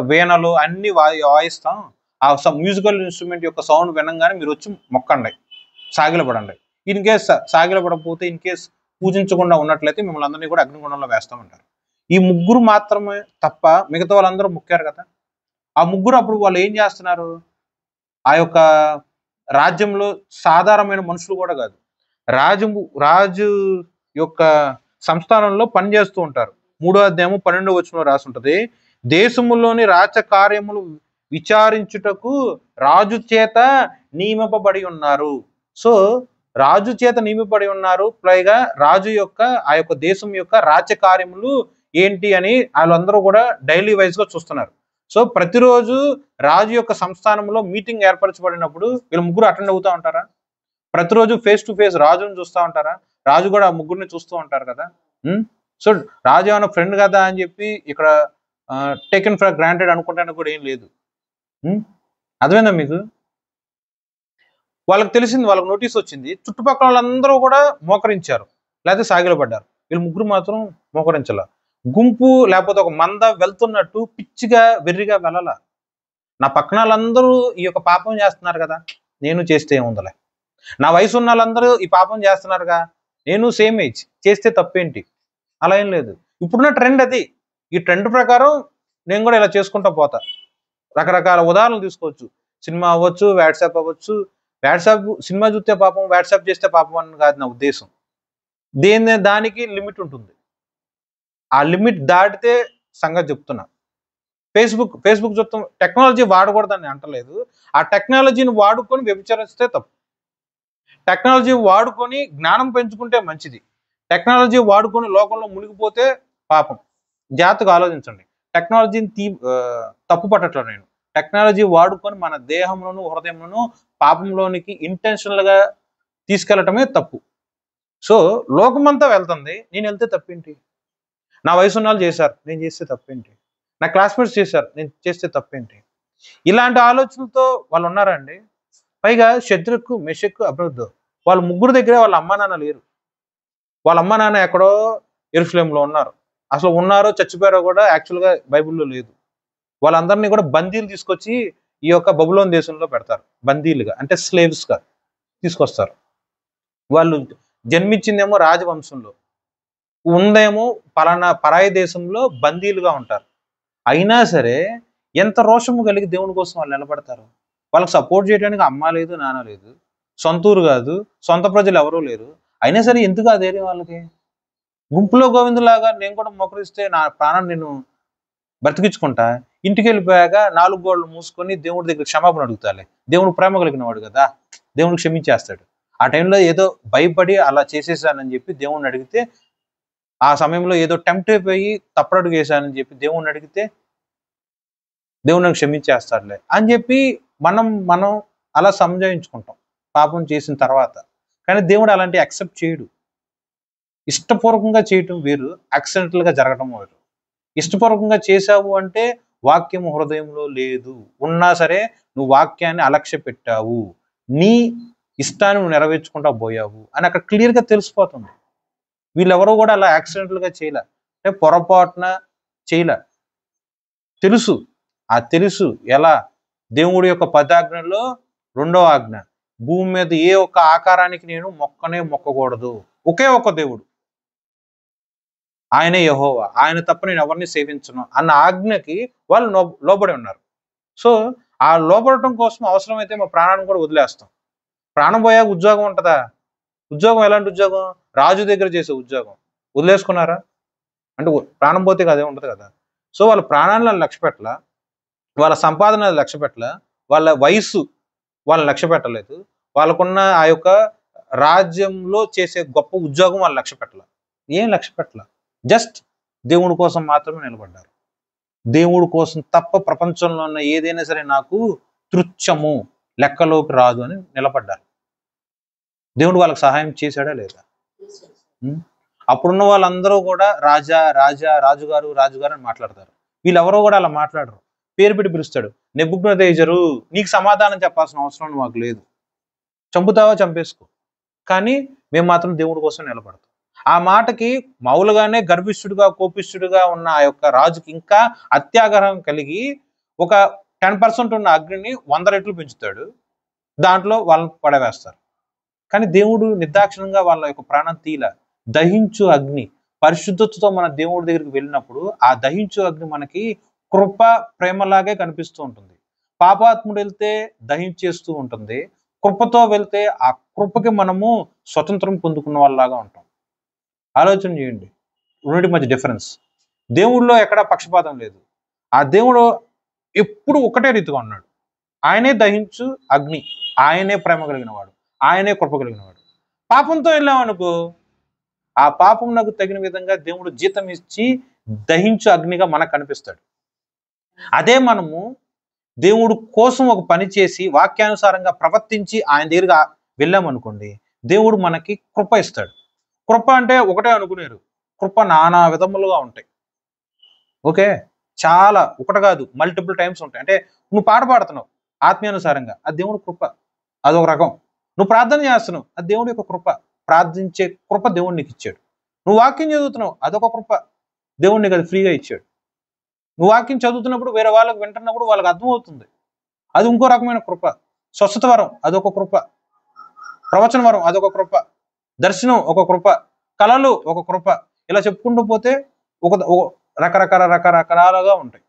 వీణలు అన్ని వాయిస్తాం. ఆ మ్యూజికల్ ఇన్స్ట్రుమెంట్ యొక్క సౌండ్ వినంగానే మీరు వచ్చి మొక్కండి, సాగిలపడండి. ఇన్ కేస్ సాగిలపడకపోతే, ఇన్ కేస్ పూజించకుండా ఉన్నట్లయితే మిమ్మల్ని అందరినీ కూడా అగ్నిగుండంలో వేస్తామంటారు. ఈ ముగ్గురు మాత్రమే తప్ప మిగతా వాళ్ళందరూ మొక్కారు కదా. ఆ ముగ్గురు అప్పుడు వాళ్ళు ఏం చేస్తున్నారు? ఆ యొక్క రాజ్యంలో సాధారణమైన మనుషులు కూడా కాదు, రాజు యొక్క సంస్థానంలో పనిచేస్తూ ఉంటారు. 3వ అధ్యాయము 12వ వచనంలో రాసి ఉంటుంది, దేశములోని రాజకార్యములు విచారించుటకు రాజు చేత నియమింపబడి ఉన్నారు. సో రాజు చేత నియమింపబడి ఉన్నారు. పైగా రాజు యొక్క ఆ యొక్క దేశం యొక్క రాజకార్యములు ఏంటి అని వాళ్ళందరూ కూడా డైలీ వైజ్ గా చూస్తున్నారు. సో ప్రతిరోజు రాజు యొక్క సంస్థానంలో మీటింగ్ ఏర్పరచబడినప్పుడు వీళ్ళు ముగ్గురు అటెండ్ అవుతూ ఉంటారా? ప్రతిరోజు ఫేస్ టు ఫేస్ రాజుని చూస్తూ ఉంటారా? రాజు కూడా ఆ ముగ్గురిని చూస్తూ ఉంటారు కదా. సో రాజు ఏమైనా ఫ్రెండ్ కదా అని చెప్పి ఇక్కడ టేకెన్ ఫర్ గ్రాంటెడ్ అనుకుంటానికి కూడా ఏం లేదు. అర్థమైందా మీకు? వాళ్ళకి తెలిసింది, వాళ్ళకి నోటీస్ వచ్చింది, చుట్టుపక్కల వాళ్ళందరూ కూడా మోకరించారు లేకపోతే సాగిలపడ్డారు. వీళ్ళు ముగ్గురు మాత్రం మోకరించాల. గుంపు లేకపోతే ఒక మంద వెళ్తున్నట్టు పిచ్చిగా వెర్రిగా వెళ్ళాల. నా పక్కన వాళ్ళందరూ ఈ యొక్క పాపం చేస్తున్నారు కదా, నేను చేస్తే ఏముందలే. నా వయసు ఉన్న వాళ్ళందరూ ఈ పాపం చేస్తున్నారుగా, నేను సేమ్ ఏజ్, చేస్తే తప్పేంటి? అలా ఏం లేదు. ఇప్పుడున్న ట్రెండ్ అది. ఈ ట్రెండ్ ప్రకారం నేను కూడా ఇలా చేసుకుంటా పోతా. రకరకాల ఉదాహరణలు తీసుకోవచ్చు. సినిమా అవ్వచ్చు, వాట్సాప్ అవ్వచ్చు. వాట్సాప్ సినిమా చూస్తే పాపం, వాట్సాప్ చేస్తే పాపం అని కాదు నా ఉద్దేశం. దానికి లిమిట్ ఉంటుంది. ఆ లిమిట్ దాటితే సంగతి చెప్తున్నా. ఫేస్బుక్ చూస్తాం, టెక్నాలజీ వాడకూడదని అంటలేదు. ఆ టెక్నాలజీని వాడుకొని వ్యభిచరిస్తే తప్పు. టెక్నాలజీ వాడుకొని జ్ఞానం పెంచుకుంటే మంచిది. టెక్నాలజీ వాడుకొని లోకంలో మునిగిపోతే పాపం. జాగ్రత్తగా ఆలోచించండి. టెక్నాలజీని తప్పు పట్టట్లేదు నేను. టెక్నాలజీ వాడుకొని మన దేహంలోను హృదయంలోను పాపంలోనికి ఇంటెన్షనల్ గా తీసుకెళ్లటమే తప్పు. సో లోకమంతా వెళ్తుంది, నేను వెళ్తే తప్పేంటి? నా వయసు ఉన్న వాళ్ళు చేశారు, నేను చేస్తే తప్పేంటి? నా క్లాస్మేట్స్ చేశారు, నేను చేస్తే తప్పేంటి? ఇలాంటి ఆలోచనలతో వాళ్ళు ఉన్నారండి. పైగా షద్రకు, మెషకు, అబేద్నెగో వాళ్ళ ముగ్గురు దగ్గర వాళ్ళ అమ్మా నాన్న లేరు. వాళ్ళ అమ్మా నాన్న ఎక్కడో యెరూషలేములో ఉన్నారు. అసలు ఉన్నారో చచ్చిపోయారో కూడా యాక్చువల్గా బైబిల్లో లేదు. వాళ్ళందరినీ కూడా బందీలు తీసుకొచ్చి ఈ యొక్క బబులోన్ దేశంలో పెడతారు. బందీలుగా అంటే స్లేవ్స్గా తీసుకొస్తారు. వాళ్ళు జన్మించిందేమో రాజవంశంలో, ఉందేమో పలానా పరాయి దేశంలో బందీలుగా ఉంటారు. అయినా సరే ఎంత రోషము కలిగి దేవుని కోసం వాళ్ళు నిలబడతారు. వాళ్ళకి సపోర్ట్ చేయడానికి అమ్మ లేదు, నాన్న లేదు, సొంత ఊరు కాదు, సొంత ప్రజలు ఎవరూ లేరు. అయినా సరే ఎందుకు ఆ ధైర్యం వాళ్ళకి? గుంపులో గోవిందులాగా నేను కూడా మోకరిస్తే నా ప్రాణాన్ని నేను బ్రతికించుకుంటా, ఇంటికి వెళ్ళిపోయాక 4 గోడలు మూసుకొని దేవుడి దగ్గర క్షమాపణ అడుగుతాలే. దేవుడు ప్రేమ కలిగిన వాడు కదా, దేవుడు క్షమించేస్తాడు. ఆ టైంలో ఏదో భయపడి అలా చేసేసానని చెప్పి దేవుణ్ణి అడిగితే, ఆ సమయంలో ఏదో టెంప్ట్ అయిపోయి తప్పడుగు వేసానని చెప్పి దేవుణ్ణి అడిగితే దేవుడు క్షమించేస్తాడులే అని చెప్పి మనం అలా సంజాయించుకుంటాం పాపం చేసిన తర్వాత. కానీ దేవుడు అలాంటి యాక్సెప్ట్ చేయడు. ఇష్టపూర్వకంగా చేయటం వేరు, యాక్సిడెంటల్ గా జరగటం వేరు. ఇష్టపూర్వకంగా చేశావు అంటే వాక్యం హృదయంలో లేదు, ఉన్నా సరే నువ్వు వాక్యాన్ని అలక్ష్య పెట్టావు, నీ ఇష్టాన్ని నువ్వు నెరవేర్చుకుంటా పోయావు అని అక్కడ క్లియర్గా తెలిసిపోతుంది. వీళ్ళెవరూ కూడా అలా యాక్సిడెంటల్ గా చేయలే, అంటే పొరపాటున చేయలే. తెలుసు, ఆ తెలుసు ఎలా. దేవుడి యొక్క 10 ఆజ్ఞల్లో 2వ ఆజ్ఞ, భూమి మీద ఏ ఒక్క ఆకారానికి నేను మొక్కకూడదు. ఒకే ఒక దేవుడు, ఆయనే యెహోవా, ఆయన తప్ప నేను ఎవరిని సేవించను అన్న ఆజ్ఞకి వాళ్ళు లోబడి ఉన్నారు. సో ఆ లోబడటం కోసం అవసరమైతే మా ప్రాణాన్ని కూడా వదిలేస్తాం. ప్రాణం పోయాక ఉద్యోగం ఉంటుందా? ఉద్యోగం ఎలాంటి ఉద్యోగం? రాజు దగ్గర చేసే ఉద్యోగం వదిలేసుకున్నారా? అంటే ప్రాణం పోతే అదే ఉంటుంది కదా. సో వాళ్ళ ప్రాణాలను లక్ష్య పెట్టల, వాళ్ళ సంపాదన లక్ష్య పెట్టల, వాళ్ళ వయసు వాళ్ళని లక్ష్య పెట్టలేదు, వాళ్ళకున్న ఆ యొక్క రాజ్యంలో చేసే గొప్ప ఉద్యోగం వాళ్ళు లక్ష్య పెట్టల, ఏం లక్ష్య పెట్టల. జస్ట్ దేవుడి కోసం మాత్రమే నిలబడ్డారు. దేవుడి కోసం తప్ప ప్రపంచంలో ఉన్న ఏదైనా సరే నాకు తృచ్ఛము, లెక్కలోకి రాదు అని నిలబడ్డారు. దేవుడు వాళ్ళకి సహాయం చేశాడా లేదా? అప్పుడున్న వాళ్ళందరూ కూడా రాజా రాజా రాజుగారు రాజుగారు అని మాట్లాడతారు. వీళ్ళెవరో కూడా అలా మాట్లాడరు. పేరు పెట్టి పిలుస్తాడు, నెబుకద్నెజరు, నీకు సమాధానం చెప్పాల్సిన అవసరం మాకు లేదు, చంపుతావా చంపేసుకో, కానీ మేము మాత్రం దేవుడి కోసం నిలబడతాం. ఆ మాటకి మామూలుగానే గర్విష్ఠుడుగా కోపిష్ఠుడుగా ఉన్న ఆ యొక్క రాజుకి ఇంకా అత్యాగ్రహం కలిగి ఒక 10% ఉన్న అగ్నిని 100 రెట్లు పెంచుతాడు, దాంట్లో వాళ్ళని పడవేస్తారు. కానీ దేవుడు నిర్దాక్షిణంగా వాళ్ళ యొక్క ప్రాణం తీల. దహించు అగ్ని, పరిశుద్ధతతో మన దేవుడి దగ్గరికి వెళ్ళినప్పుడు ఆ దహించు అగ్ని మనకి కృప ప్రేమలాగే కనిపిస్తూ ఉంటుంది. పాపాత్ముడు వెళ్తే దహించేస్తూ ఉంటుంది, కృపతో వెళ్తే ఆ కృపకి మనము స్వతంత్రం పొందుకున్న వాళ్ళలాగా ఉంటాం. ఆలోచన చేయండి, రెండింటి మధ్య డిఫరెన్స్. దేవుడిలో ఎక్కడా పక్షపాతం లేదు. ఆ దేవుడు ఎప్పుడు ఒకటే రీతిగా ఉన్నాడు. ఆయనే దహించు అగ్ని, ఆయనే ప్రేమ కలిగిన వాడు, ఆయనే కృప కలిగిన వాడు. పాపంతో వెళ్ళామనుకో, ఆ పాపం నాకు తగిన విధంగా దేవుడు జీతం ఇచ్చి దహించు అగ్నిగా మనకు కనిపిస్తాడు. అదే మనము దేవుడు కోసం ఒక పని చేసి వాక్యానుసారంగా ప్రవర్తించి ఆయన దగ్గరగా వెళ్ళామనుకోండి, దేవుడు మనకి కృప ఇస్తాడు. కృప అంటే ఒకటే అనుకునేరు, కృప నానా విధములుగా ఉంటాయి. ఓకే, చాలా, ఒకటి కాదు, మల్టిపుల్ టైమ్స్ ఉంటాయి. అంటే నువ్వు పాట పాడుతున్నావు ఆత్మీయానుసారంగా, అది దేవుడి కృప, అదొక రకం. నువ్వు ప్రార్థన చేస్తున్నావు, అది దేవుడి యొక్క కృప, ప్రార్థించే కృప దేవుడు నీకు ఇచ్చాడు. నువ్వు వాక్యం చదువుతున్నావు, అదొక కృప, దేవుడు నీకు అది ఫ్రీగా ఇచ్చాడు. నువ్వు వాక్యం చదువుతున్నప్పుడు వేరే వాళ్ళకి వింటున్నప్పుడు వాళ్ళకి అర్థమవుతుంది, అది ఇంకో రకమైన కృప. స్వస్థత వరం అదొక కృప, ప్రవచన వరం అదొక కృప, దర్శనం ఒక కృప, కళలు ఒక కృప, ఇలా చెప్పుకుంటూ పోతే రకరకాలుగా ఉంటాయి.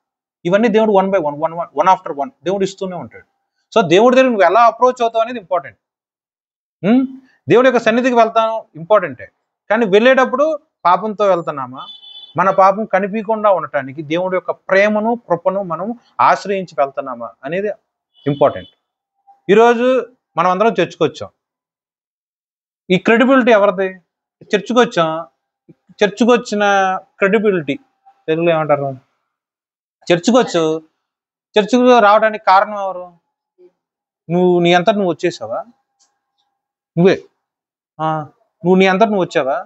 ఇవన్నీ దేవుడు 1 by 1, 1 after 1 దేవుడు ఇస్తూనే ఉంటాడు. సో దేవుడి దగ్గర నువ్వు ఎలా అప్రోచ్ అవుతావు అనేది ఇంపార్టెంట్. దేవుడి యొక్క సన్నిధికి వెళ్తాను ఇంపార్టెంటే, కానీ వెళ్ళేటప్పుడు పాపంతో వెళ్తున్నామా, మన పాపం కనిపించకుండా ఉండటానికి దేవుడి యొక్క ప్రేమను కృపను మనం ఆశ్రయించి వెళ్తున్నామా అనేది ఇంపార్టెంట్. ఈరోజు మనం అందరం చర్చ్కి వచ్చాం, ఈ క్రెడిబిలిటీ ఎవరిది? చర్చ్కి వచ్చాం, చర్చ్కి వచ్చిన క్రెడిబిలిటీ తెలుగులో ఏమంటారు? చర్చ్కి వచ్చు, చర్చ్కి రావడానికి కారణం ఎవరు? నువ్వు నీ అంతటి నువ్వు వచ్చేసావా? నువ్వే నువ్వు నీ అంతటి నువ్వు వచ్చావా?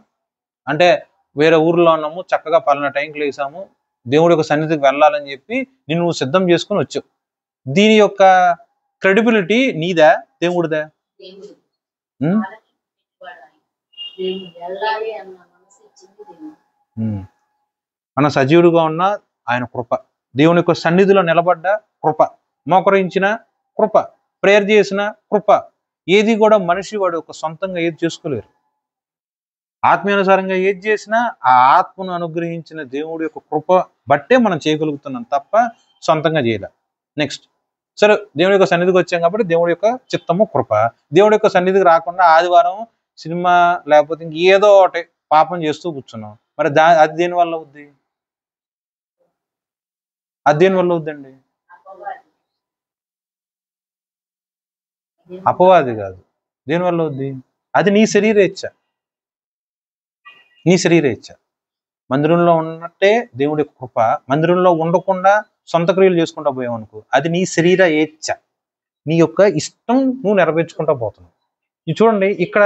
అంటే వేరే ఊర్లో ఉన్నాము, చక్కగా పలానా టైంకి లేసాము, దేవుడి యొక్క సన్నిధికి వెళ్ళాలని చెప్పి నిన్ను నువ్వు సిద్ధం చేసుకుని వచ్చావు. దీని యొక్క క్రెడిబిలిటీ నీదా దేవుడిదా? మన సజీవుడుగా ఉన్న ఆయన కృప, దేవుని యొక్క సన్నిధిలో నిలబడ్డ కృప, మోకరించిన కృప, ప్రేయర్ చేసిన కృప, ఏది కూడా మనిషి వాడు ఒక సొంతంగా ఏది చేసుకోలేరు. ఆత్మీయానుసారంగా ఏది చేసినా ఆ ఆత్మను అనుగ్రహించిన దేవుడి యొక్క కృప బట్టే మనం చేయగలుగుతున్నాం తప్ప సొంతంగా చేయలే. నెక్స్ట్, సరే దేవుడి యొక్క సన్నిధికి వచ్చాం కాబట్టి దేవుడి యొక్క చిత్తము కృప. దేవుడి యొక్క సన్నిధికి రాకుండా ఆదివారం సినిమా లేకపోతే ఇంకేదో ఒకటి పాపం చేస్తూ కూర్చున్నాం, మరి అది దేనివల్ల అవుద్ది? అది దేనివల్ల అవుద్దండి? అపవాది కాదు, దేనివల్ల అవుద్ది? అది నీ శరీరేచ్ఛ, నీ శరీరేచ్ఛ. మందిరంలో ఉన్నట్టే దేవుడి యొక్క కృప, మందిరంలో ఉండకుండా సొంత క్రియలు చేసుకుంటా పోయావనుకో, అది నీ శరీర ఏచ్ఛ, నీ యొక్క ఇష్టం నువ్వు నెరవేర్చుకుంటా పోతున్నావు. ఇది చూడండి, ఇక్కడ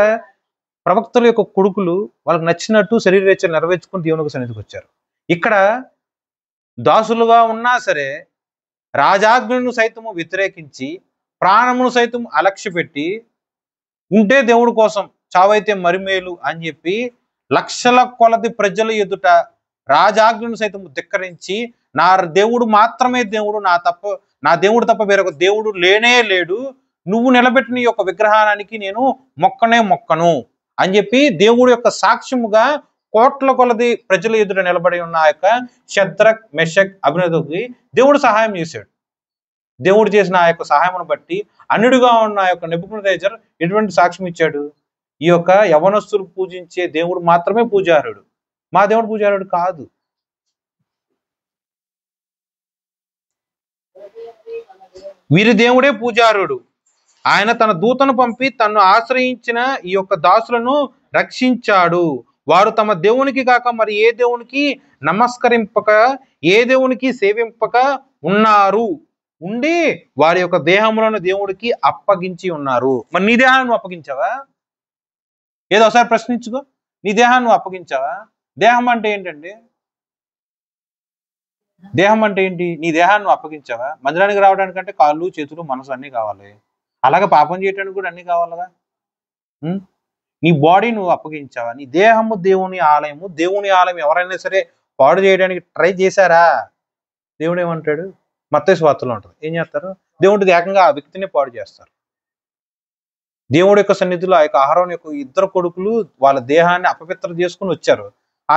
ప్రవక్తల యొక్క కొడుకులు వాళ్ళకి నచ్చినట్టు శరీరేచ్ఛ నెరవేర్చుకుని దేవునికి సన్నిధికి వచ్చారు. ఇక్కడ దాసులుగా ఉన్నా సరే రాజాజ్ఞను సైతము వ్యతిరేకించి ప్రాణమును సైతం అలక్ష్య పెట్టి ఉంటే దేవుడి కోసం చావైతే మరిమేలు అని చెప్పి లక్షల కొలది ప్రజల ఎదుట రాజాజ్ఞను సైతం ధిక్కరించి నా దేవుడు మాత్రమే దేవుడు, నా దేవుడు తప్ప వేరొక దేవుడు లేనే లేడు, నువ్వు నిలబెట్టిన ఈ యొక్క విగ్రహానికి నేను మొక్కను అని చెప్పి దేవుడి యొక్క సాక్ష్యముగా కోట్ల కొలది ప్రజల ఎదుట నిలబడి ఉన్న ఆ యొక్క షద్రక్ మెషక్ అబేద్నెగోకి దేవుడు సహాయం చేశాడు. దేవుడు చేసిన ఆ యొక్క సహాయమును బట్టి అన్యుడిగా ఉన్న ఆ యొక్క నెబుకద్నెజర్ ఎటువంటి సాక్ష్యం ఇచ్చాడు? ఈ యొక్క యవనస్తులు పూజించే దేవుడు మాత్రమే పూజారుడు, మా దేవుడు పూజారుడు కాదు. వీరి దేవుడే పూజారుడు. ఆయన తన దూతను పంపి తన్ను ఆశ్రయించిన ఈ యొక్క దాసులను రక్షించాడు. వారు తమ దేవునికి కాక మరి ఏ దేవునికి నమస్కరింపక, ఏ దేవునికి సేవింపక ఉన్నారు ఉండి వారి యొక్క దేహములను దేవుడికి అప్పగించి ఉన్నారు. మరి నీ దేహాన్ని నువ్వు అప్పగించావా? ఏదో ఒకసారి ప్రశ్నించుకో, నీ దేహాన్ని నువ్వు అప్పగించావా? దేహం అంటే ఏంటండి? దేహం అంటే ఏంటి? నీ దేహాన్ని నువ్వు అప్పగించావా? మందిరానికి రావడానికంటే కాళ్ళు, చేతులు, మనసు అన్నీ కావాలి. అలాగే పాపం చేయడానికి కూడా అన్నీ కావాలిగా. నీ బాడీ నువ్వు అప్పగించావా? నీ దేహము దేవుని ఆలయము. దేవుని ఆలయం ఎవరైనా సరే పాడు చేయడానికి ట్రై చేశారా? దేవుడు ఏమంటాడు? మత్తయి సువార్తలో ఉంటుంది. ఏం చేస్తారు? దేవుడికి ఏకంగా ఆ వ్యక్తిని పాడు చేస్తారు. దేవుడి యొక్క సన్నిధిలో ఆ యొక్క అహరోను యొక్క ఇద్దరు కొడుకులు వాళ్ళ దేహాన్ని అపవిత్రం చేసుకుని వచ్చారు. ఆ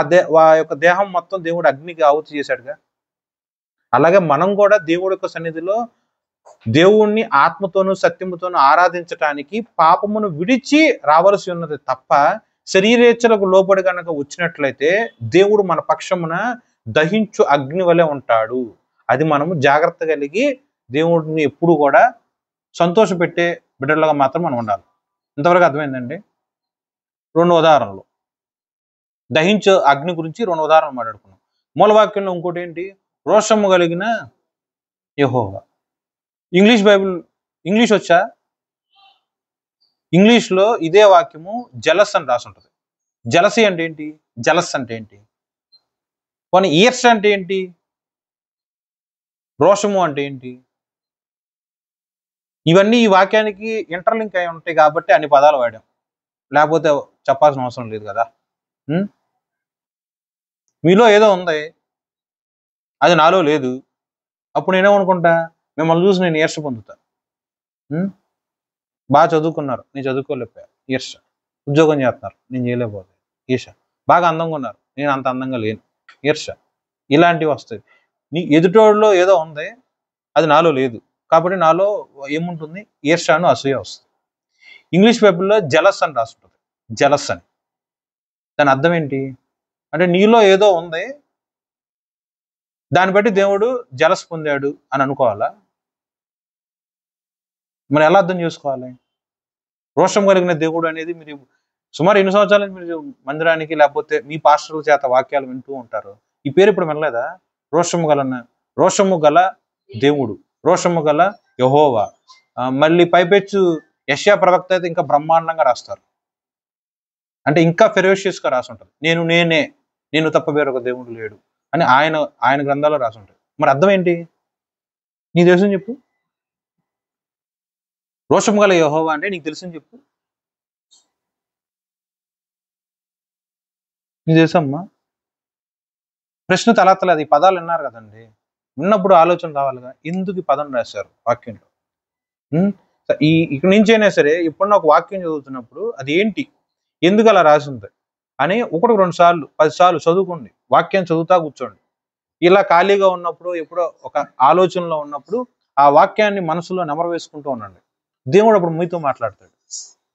యొక్క దేహం మొత్తం దేవుడు అగ్నికి ఆహుతి చేశాడుగా. అలాగే మనం కూడా దేవుడి యొక్క సన్నిధిలో దేవుణ్ణి ఆత్మతోనూ సత్యముతోనూ ఆరాధించటానికి పాపమును విడిచి రావాల్సి ఉన్నది తప్ప శరీరేచ్ఛలకు లోబడి కనుక వచ్చినట్లయితే దేవుడు మన పక్షమున దహించు అగ్ని వలె ఉంటాడు. అది మనము జాగ్రత్త కలిగి దేవుడిని ఎప్పుడు కూడా సంతోషపెట్టే బిడ్డలుగా మాత్రం మనం ఉండాలి. ఇంతవరకు అర్థమైందండి? 2 ఉదాహరణలు, దహించు అగ్ని గురించి 2 ఉదాహరణలు మాట్లాడుకున్నాం. మూలవాక్యంలో ఇంకోటి ఏంటి? రోషము కలిగిన యెహోవా. ఇంగ్లీష్ బైబిల్, ఇంగ్లీష్ వచ్చా? ఇంగ్లీష్లో ఇదే వాక్యము జలస్ అని రాసి ఉంటుంది. జలసి అంటే ఏంటి? జలస్ అంటే ఏంటి? కొన్ని ఈర్ష అంటే ఏంటి? రోషము అంటే ఏంటి? ఇవన్నీ ఈ వాక్యానికి ఇంటర్లింక్ అయి ఉంటాయి కాబట్టి అన్ని పదాలు వాడాం, లేకపోతే చెప్పాల్సిన అవసరం లేదు కదా. మీలో ఏదో ఉంది, అది నాలో లేదు. అప్పుడు నేనేమనుకుంటా? మిమ్మల్ని చూసి నేను ఈర్ష పొందుతా. బాగా చదువుకున్నారు, నేను చదువుకోలేకపోయా, ఈర్ష. ఉద్యోగం చేస్తున్నారు, నేను చేయలేకపోతే ఈర్ష. బాగా అందంగా ఉన్నారు, నేను అంత అందంగా లేను, ఈర్ష. ఇలాంటివి వస్తాయి. నీ ఎదుటోళ్ళలో ఏదో ఉంది, అది నాలో లేదు, కాబట్టి నాలో ఏముంటుంది? ఈర్షను, అసూయ వస్తుంది. ఇంగ్లీష్ బైబిల్లో జలస్ అని రాస్తుంటుంది. జలస్ అని దాని అర్థం ఏంటి అంటే నీలో ఏదో ఉంది, దాన్ని బట్టి దేవుడు జలస్ పొందాడు అని అనుకోవాలా? మరి ఎలా అర్థం చేసుకోవాలి? రోషం కలిగిన దేవుడు అనేది మీరు సుమారు 2 సంవత్సరాల నుంచి మీరు మందిరానికి లేకపోతే మీ పాస్టర్ల చేత వాక్యాలు వింటూ ఉంటారు. ఈ పేరు ఇప్పుడు వినలేదా? రోషము గల దేవుడు, రోషము గల యెహోవా. మళ్ళీ పైపెచ్చు యెషయా ప్రవక్త అయితే ఇంకా బ్రహ్మాండంగా రాస్తారు. అంటే ఇంకా ఫెరోషియస్ గా రాసి ఉంటుంది. నేను తప్ప వేరొక దేవుడు లేడు అని ఆయన గ్రంథాల్లో రాసి ఉంటుంది. మరి అర్థం ఏంటి? నీకు తెలుసు చెప్పు. రోషము గల యెహోవా అంటే నీకు తెలుసు చెప్పు. నీకు తెలుసమ్మా? ప్రశ్న తలెత్తలేదు. ఈ పదాలు విన్నారు కదండి, విన్నప్పుడు ఆలోచన రావాలిగా, ఎందుకు ఈ పదం రాశారు వాక్యంలో? ఇక్కడి నుంచి అయినా సరే ఇప్పుడు నాకు వాక్యం చదువుతున్నప్పుడు అది ఏంటి, ఎందుకు అలా రాసింది అని 1-2 సార్లు 10 సార్లు చదువుకోండి. వాక్యం చదువుతా కూర్చోండి. ఇలా ఖాళీగా ఉన్నప్పుడు, ఎప్పుడో ఒక ఆలోచనలో ఉన్నప్పుడు ఆ వాక్యాన్ని మనసులో నెమరు వేసుకుంటూ ఉండండి. దేవుడు అప్పుడు మీతో మాట్లాడతాడు.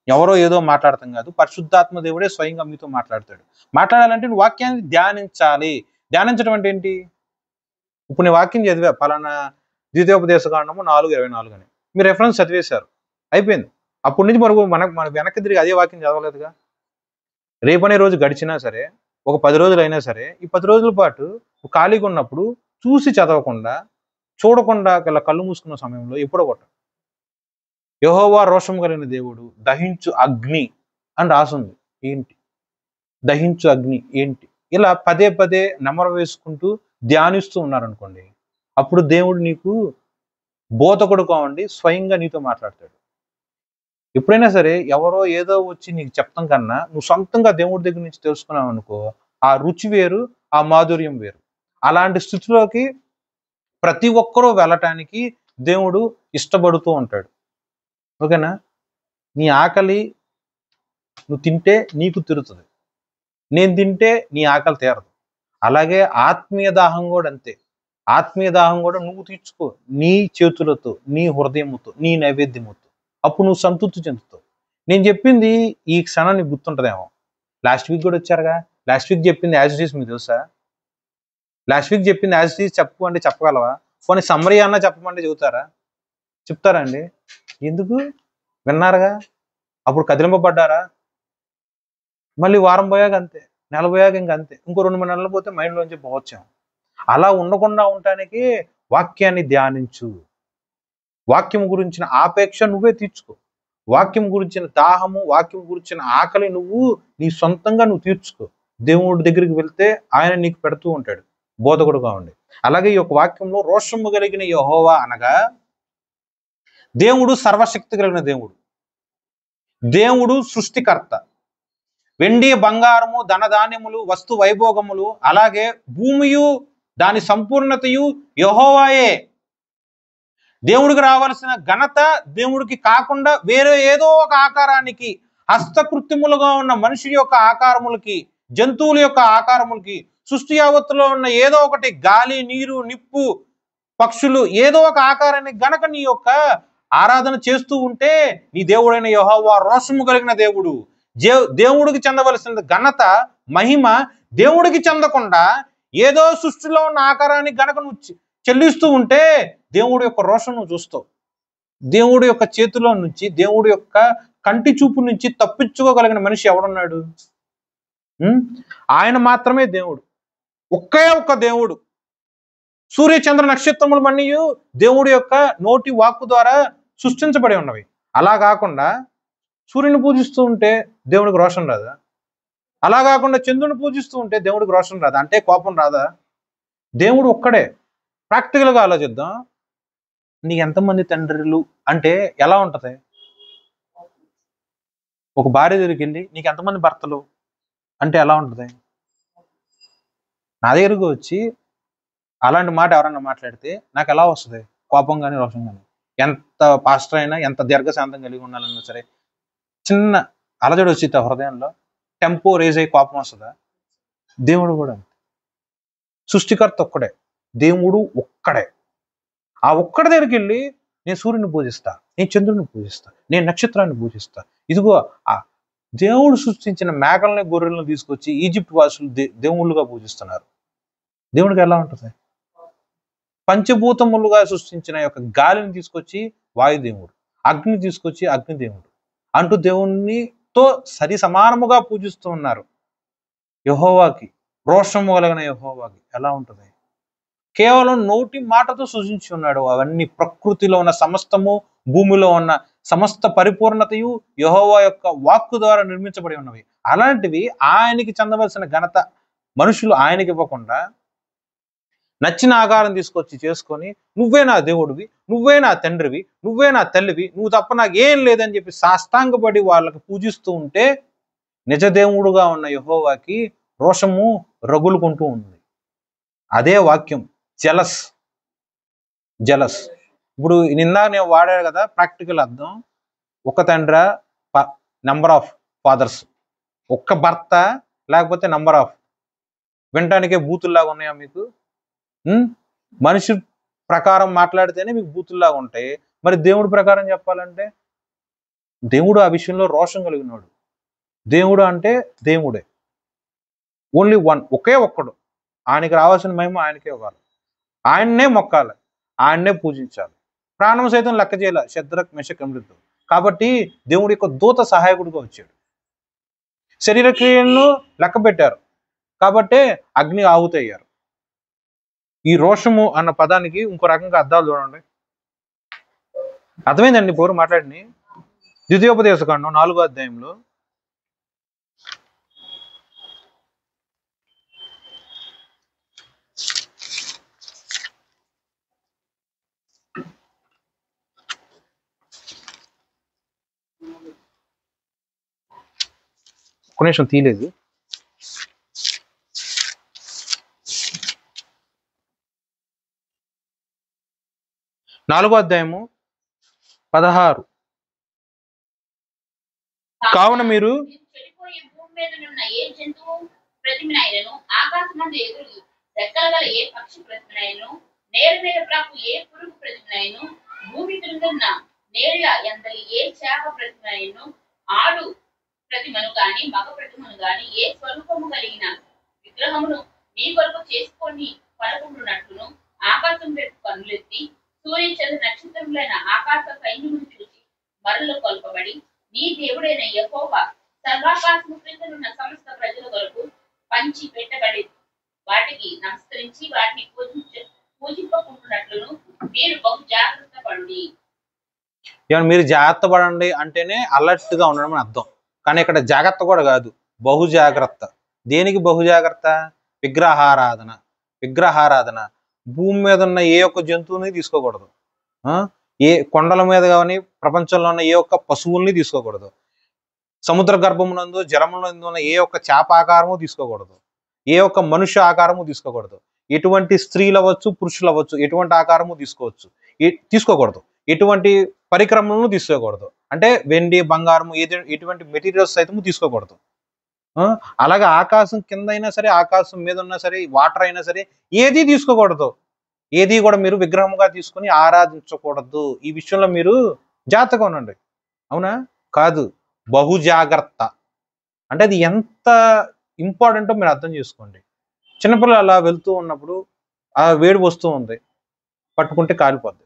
ఎవరో ఏదో మాట్లాడతాం కాదు, పరిశుద్ధాత్మ దేవుడే స్వయంగా మీతో మాట్లాడతాడు. మాట్లాడాలంటే నువ్వు వాక్యాన్ని ధ్యానించాలి. ధ్యానించడం అంటే ఏంటి? ఇప్పుడు నేను వాక్యం చదివా, పలానా ద్వితీయోపదేశ కాండము 4:24 అని మీరు రెఫరెన్స్ చదివేశారు, అయిపోయింది. అప్పటి నుంచి మన వెనక్కి తిరిగి అదే వాక్యం చదవలేదుగా. రేపనే రోజు గడిచినా సరే, ఒక 10 రోజులు అయినా సరే, ఈ 10 రోజుల పాటు ఖాళీగా ఉన్నప్పుడు చూసి చదవకుండా, చూడకుండా కళ్ళు మూసుకున్న సమయంలో ఎప్పుడో కొట్ట యెహోవా రోషం కలిగిన దేవుడు, దహించు అగ్ని అని రాసుంది. ఏంటి దహించు అగ్ని ఏంటి? ఇలా పదే పదే నెమరు వేసుకుంటూ ధ్యానిస్తూ ఉన్నారనుకోండి, అప్పుడు దేవుడు నీకు బోధకుడు కావండి, స్వయంగా నీతో మాట్లాడతాడు. ఎప్పుడైనా సరే ఎవరో ఏదో వచ్చి నీకు చెప్తాం కన్నా నువ్వు సొంతంగా దేవుడి దగ్గర నుంచి తెలుసుకున్నావు అనుకో, ఆ రుచి వేరు, ఆ మాధుర్యం వేరు. అలాంటి స్థితిలోకి ప్రతి ఒక్కరూ వెళ్ళటానికి దేవుడు ఇష్టపడుతూ ఉంటాడు. ఓకేనా? నీ ఆకలి నువ్వు తింటే నీకు తీరుతుంది, నేను తింటే నీ ఆకలి తీరదు. అలాగే ఆత్మీయ దాహం కూడా అంతే. ఆత్మీయ దాహం కూడా నువ్వు తీర్చుకో, నీ చేతులతో, నీ హృదయముతో, నీ నైవేద్యముతో. అప్పుడు నువ్వు సంతృప్తి చెందుతావు. నేను చెప్పింది ఈ క్షణం నీకు గుర్తుంటదేమో. లాస్ట్ వీక్ కూడా వచ్చారుగా, లాస్ట్ వీక్ చెప్పింది యాజ్ ఇట్ ఈస్ మీకు తెలుసా? లాస్ట్ వీక్ చెప్పింది యాజ్ ఇట్ ఈస్ చెప్పు అంటే చెప్పగలవా? కొన్ని సమ్మరీ అన్నా చెప్పమంటే చెబుతారా? చెప్తారా అండి? ఎందుకు? విన్నారుగా, అప్పుడు కదిలింపబడ్డారా? మళ్ళీ వారం పోయాక అంతే, నెల పోయాక ఇంక అంతే, ఇంకో 2-3 నెలలు పోతే మైండ్లోంచి పోవచ్చాం. అలా ఉండకుండా ఉండటానికి వాక్యాన్ని ధ్యానించు. వాక్యం గురించిన ఆపేక్ష నువ్వే తీర్చుకో. వాక్యం గురించిన దాహము, వాక్యం గురించిన ఆకలి నీ సొంతంగా నువ్వు తీర్చుకో. దేవుడి దగ్గరికి వెళ్తే ఆయన నీకు పెడుతూ ఉంటాడు, బోధకుడుగా ఉండి. అలాగే ఈ యొక్క వాక్యంలో రోషము కలిగిన యెహోవా అనగా దేవుడు సర్వశక్తి కలిగిన దేవుడు, దేవుడు సృష్టికర్త. వెండి బంగారము ధనధాన్యములు వస్తు వైభోగములు అలాగే భూమియు దాని సంపూర్ణతయు యెహోవాయే. దేవుడికి రావాల్సిన ఘనత దేవుడికి కాకుండా వేరే ఏదో ఒక ఆకారానికి, హస్తకృత్యములుగా ఉన్న మనిషి యొక్క ఆకారములకి, జంతువుల యొక్క ఆకారములకి, సృష్టి యావత్తులో ఉన్న ఏదో ఒకటి గాలి, నీరు, నిప్పు, పక్షులు ఏదో ఒక ఆకారానికి గనక నీ యొక్క ఆరాధన చేస్తూ ఉంటే నీ దేవుడైన యెహోవా రోషము కలిగిన దేవుడు. దేవుడికి చెందవలసిన ఘనత, మహిమ దేవుడికి చెందకుండా ఏదో సృష్టిలో ఉన్న ఆకారానికి గనక నువ్వు చెల్లిస్తూ ఉంటే దేవుడి యొక్క రోషం నువ్వు చూస్తావు. దేవుడి యొక్క చేతిలో నుంచి, దేవుడి యొక్క కంటి చూపు నుంచి తప్పించుకోగలిగిన మనిషి ఎవడున్నాడు? ఆయన మాత్రమే దేవుడు, ఒకే ఒక్క దేవుడు. సూర్య చంద్ర నక్షత్రములు మన్నీ దేవుడి యొక్క నోటి వాక్కు ద్వారా సృష్టించబడి ఉన్నవి. అలా కాకుండా సూర్యుని పూజిస్తూ ఉంటే దేవుడికి రోషం రాదా? అలా కాకుండా చంద్రుని పూజిస్తూ ఉంటే దేవుడికి రోషం రాదా? అంటే కోపం రాదా? దేవుడు ఒక్కడే. ప్రాక్టికల్గా ఆలోచిద్దాం. నీకు ఎంతమంది తండ్రులు అంటే ఎలా ఉంటది? ఒక భార్య దగ్గరికి వెళ్ళి నీకు ఎంతమంది భర్తలు అంటే ఎలా ఉంటది? నా దగ్గరకు వచ్చి అలాంటి మాట ఎవరన్నా మాట్లాడితే నాకు ఎలా వస్తుంది? కోపం కానీ రోషం కానీ. ఎంత పాస్టర్ అయినా, ఎంత దీర్ఘశాంతం కలిగి ఉండాలన్నా సరే, చిన్న అలజడి వచ్చి హృదయంలో టెంపో రేజ్ అయ్యి కోపం వస్తుందా? దేవుడు కూడా సృష్టికర్త ఒక్కడే, దేవుడు ఒక్కడే. ఆ ఒక్కడి దగ్గరికి వెళ్ళి నేను సూర్యుని పూజిస్తా, నేను చంద్రుని పూజిస్తా, నేను నక్షత్రాన్ని పూజిస్తా. ఇదిగో ఆ దేవుడు సృష్టించిన మేకల్ని, గొర్రెలను తీసుకొచ్చి ఈజిప్ట్ వాసులు దేవుళ్ళుగా పూజిస్తున్నారు. దేవుడికి ఎలా ఉంటుంది? పంచభూతములుగా సృష్టించిన యొక్క గాలిని తీసుకొచ్చి వాయుదేవుడు, అగ్ని తీసుకొచ్చి అగ్నిదేవుడు అంటూ దేవునితో సరి సమానముగా పూజిస్తూ ఉన్నారు. యెహోవాకి, రోషము కలిగిన యెహోవాకి ఎలా ఉంటుంది? కేవలం నోటి మాటతో సృజించి ఉన్నాడు. అవన్నీ ప్రకృతిలో ఉన్న సమస్తము, భూమిలో ఉన్న సమస్త పరిపూర్ణతయు యెహోవా యొక్క వాక్కు ద్వారా నిర్మించబడి ఉన్నవి. అలాంటివి ఆయనకి చెందవలసిన ఘనత మనుషులు ఆయనకి ఇవ్వకుండా నచ్చిన ఆకారం తీసుకొచ్చి చేసుకొని నువ్వే నా దేవుడివి, నువ్వే నా తండ్రివి, నువ్వే నా తల్లివి, నువ్వు తప్ప నాకు ఏం లేదని చెప్పి సాష్టాంగపడి వాళ్ళకి పూజిస్తూ ఉంటే నిజదేవుడుగా ఉన్న యెహోవాకి రోషము రగులుకుంటూ ఉంది. అదే వాక్యం జలస్. ఇప్పుడు నిన్న నేను వాడాను కదా ప్రాక్టికల్ అర్థం. ఒక తండ్రి, నంబర్ ఆఫ్ ఫాదర్స్, ఒక్క భర్త, లేకపోతే నంబర్ ఆఫ్. వినటానికే బూతుల్లాగా ఉన్నాయా మీకు? మనిషి ప్రకారం మాట్లాడితేనే మీకు బూతుల్లాగా ఉంటాయి. మరి దేవుడి ప్రకారం చెప్పాలంటే దేవుడు ఆ విషయంలో రోషం కలిగినాడు. దేవుడు అంటే దేవుడే, ఓన్లీ వన్, ఒకే ఒక్కడు. ఆయనకి రావాల్సిన మహిమ ఆయనకే ఇవ్వాలి, ఆయన్నే మొక్కాలి, ఆయన్నే పూజించాలి. ప్రాణం సైతం లెక్క చేయాలి శద్రక్ మెషక్ అబేద్నెగో. కాబట్టి దేవుడి యొక్క దూత సహాయకుడిగా వచ్చాడు. శరీర క్రియలను లెక్క పెట్టారు కాబట్టి అగ్ని ఆహుతయ్యారు. ఈ రోషము అన్న పదానికి ఇంకో రకంగా అర్థాలు చూడండి. అర్థమైందండి పోరు మాట్లాడిని? ద్వితీయోపదేశకాండం 4వ అధ్యాయంలో ఒక నిమిషం తీయలేదు. 4వ అధ్యాయము 16. కావున మీరు చెడిపోయే భూమి మీద ఉన్న ఏ జంతువు ప్రతిమనైనను, ఆకాశమందు ఎగురు రెక్కల గల ఏ పక్షి ప్రతిమనైనను, నేల మీద ప్రాకు ఏ పురుగు ప్రతిమనైనను, భూమి క్రిందున్న నేల ఎందలి ఏ చేప ప్రతిమనైనను, ఆడు ప్రతిమను గాని మగ ప్రతిమను గాని ఏ స్వరూపము కలిగిన విగ్రహమును మీ కొరకు చేసుకొని పలుకుంటున్నట్లును, ఆకాశం వైపు కన్నులెత్తి సూర్య చంద్ర నక్షత్రములైన ఆకాశ సైన్యమును చూసి మరలు కొల్పబడి, నీ దేవుడైన యెహోవా సర్వాకాశము క్రిందనున్న సమస్త ప్రజల కొరకు పంచి పెట్టబడి వాటికి నమస్కరించి వాటిని పూజింపకుంటున్నట్లును మీరు బహు జాగ్రత్త పడుడి. ఏమన్నా మీరు జాగ్రత్త పడండి అంటేనే అలర్ట్ గా ఉండడం అని అర్థం. కానీ ఇక్కడ జాగ్రత్త కూడా కాదు, బహు జాగ్రత్త. దేనికి బహు జాగ్రత్త? విగ్రహారాధన. విగ్రహారాధన. భూమి మీద ఉన్న ఏ ఒక్క జంతువుని తీసుకోకూడదు, ఏ కొండల మీద కానీ ప్రపంచంలో ఉన్న ఏ ఒక్క పశువుల్ని తీసుకోకూడదు, సముద్ర గర్భమునందు జలమునందు ఉన్న ఏ ఒక్క చేప ఆకారము తీసుకోకూడదు, ఏ ఒక్క మనుష్య ఆకారము తీసుకోకూడదు, ఎటువంటి స్త్రీలు అవ్వచ్చు పురుషులు అవ్వచ్చు ఎటువంటి ఆకారము తీసుకోకూడదు, ఎటువంటి పరిక్రమలను తీసుకోకూడదు. అంటే వెండి బంగారము ఎటువంటి మెటీరియల్స్ సైతము తీసుకోకూడదు. అలాగే ఆకాశం కింద అయినా సరే, ఆకాశం మీద ఉన్నా సరే, వాటర్ అయినా సరే ఏది తీసుకోకూడదు. ఏది కూడా మీరు విగ్రహంగా తీసుకొని ఆరాధించకూడదు. ఈ విషయంలో మీరు జాగ్రత్తగా ఉండండి. అవునా? కాదు, బహు జాగ్రత్త. అంటే అది ఎంత ఇంపార్టెంటో మీరు అర్థం చేసుకోండి. చిన్నపిల్లలు అలా వెళ్తూ ఉన్నప్పుడు ఆ వేడి వస్తూ ఉంది, పట్టుకుంటే కాలిపోద్ది.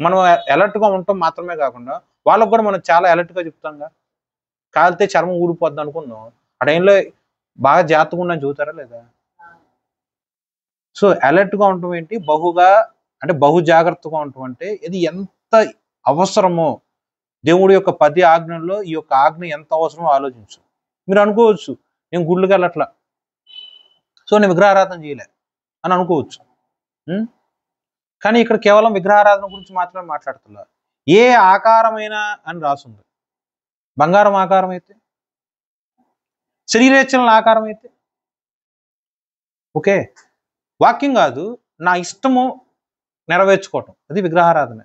మనం అలర్ట్గా ఉంటాం మాత్రమే కాకుండా వాళ్ళకు కూడా మనం చాలా అలర్ట్గా చెప్తాంగా. కాలితే చర్మం ఊడిపోద్ది అనుకున్నాం, ఆ టైంలో బాగా జాగ్రత్తగా ఉండని చూతారా లేదా? సో అలర్ట్గా ఉండటం ఏంటి, బహు జాగ్రత్తగా ఉండటం అంటే ఇది ఎంత అవసరమో. దేవుడి యొక్క 10 ఆజ్ఞల్లో ఈ యొక్క ఆజ్ఞ ఎంత అవసరమో ఆలోచించు. మీరు అనుకోవచ్చు, నేను గుళ్ళకి వెళ్ళట్లా, సో నేను విగ్రహారాధన చేయలే అని అనుకోవచ్చు. కానీ ఇక్కడ కేవలం విగ్రహారాధన గురించి మాత్రమే మాట్లాడుతున్నా. ఏ ఆకారమైన అని రాసుంది. బంగారం ఆకారం అయితే, శరీరేచ్ఛల ఆకారం అయితే ఓకే, వాక్యం కాదు, నా ఇష్టము నెరవేర్చుకోవటం, అది విగ్రహారాధనే.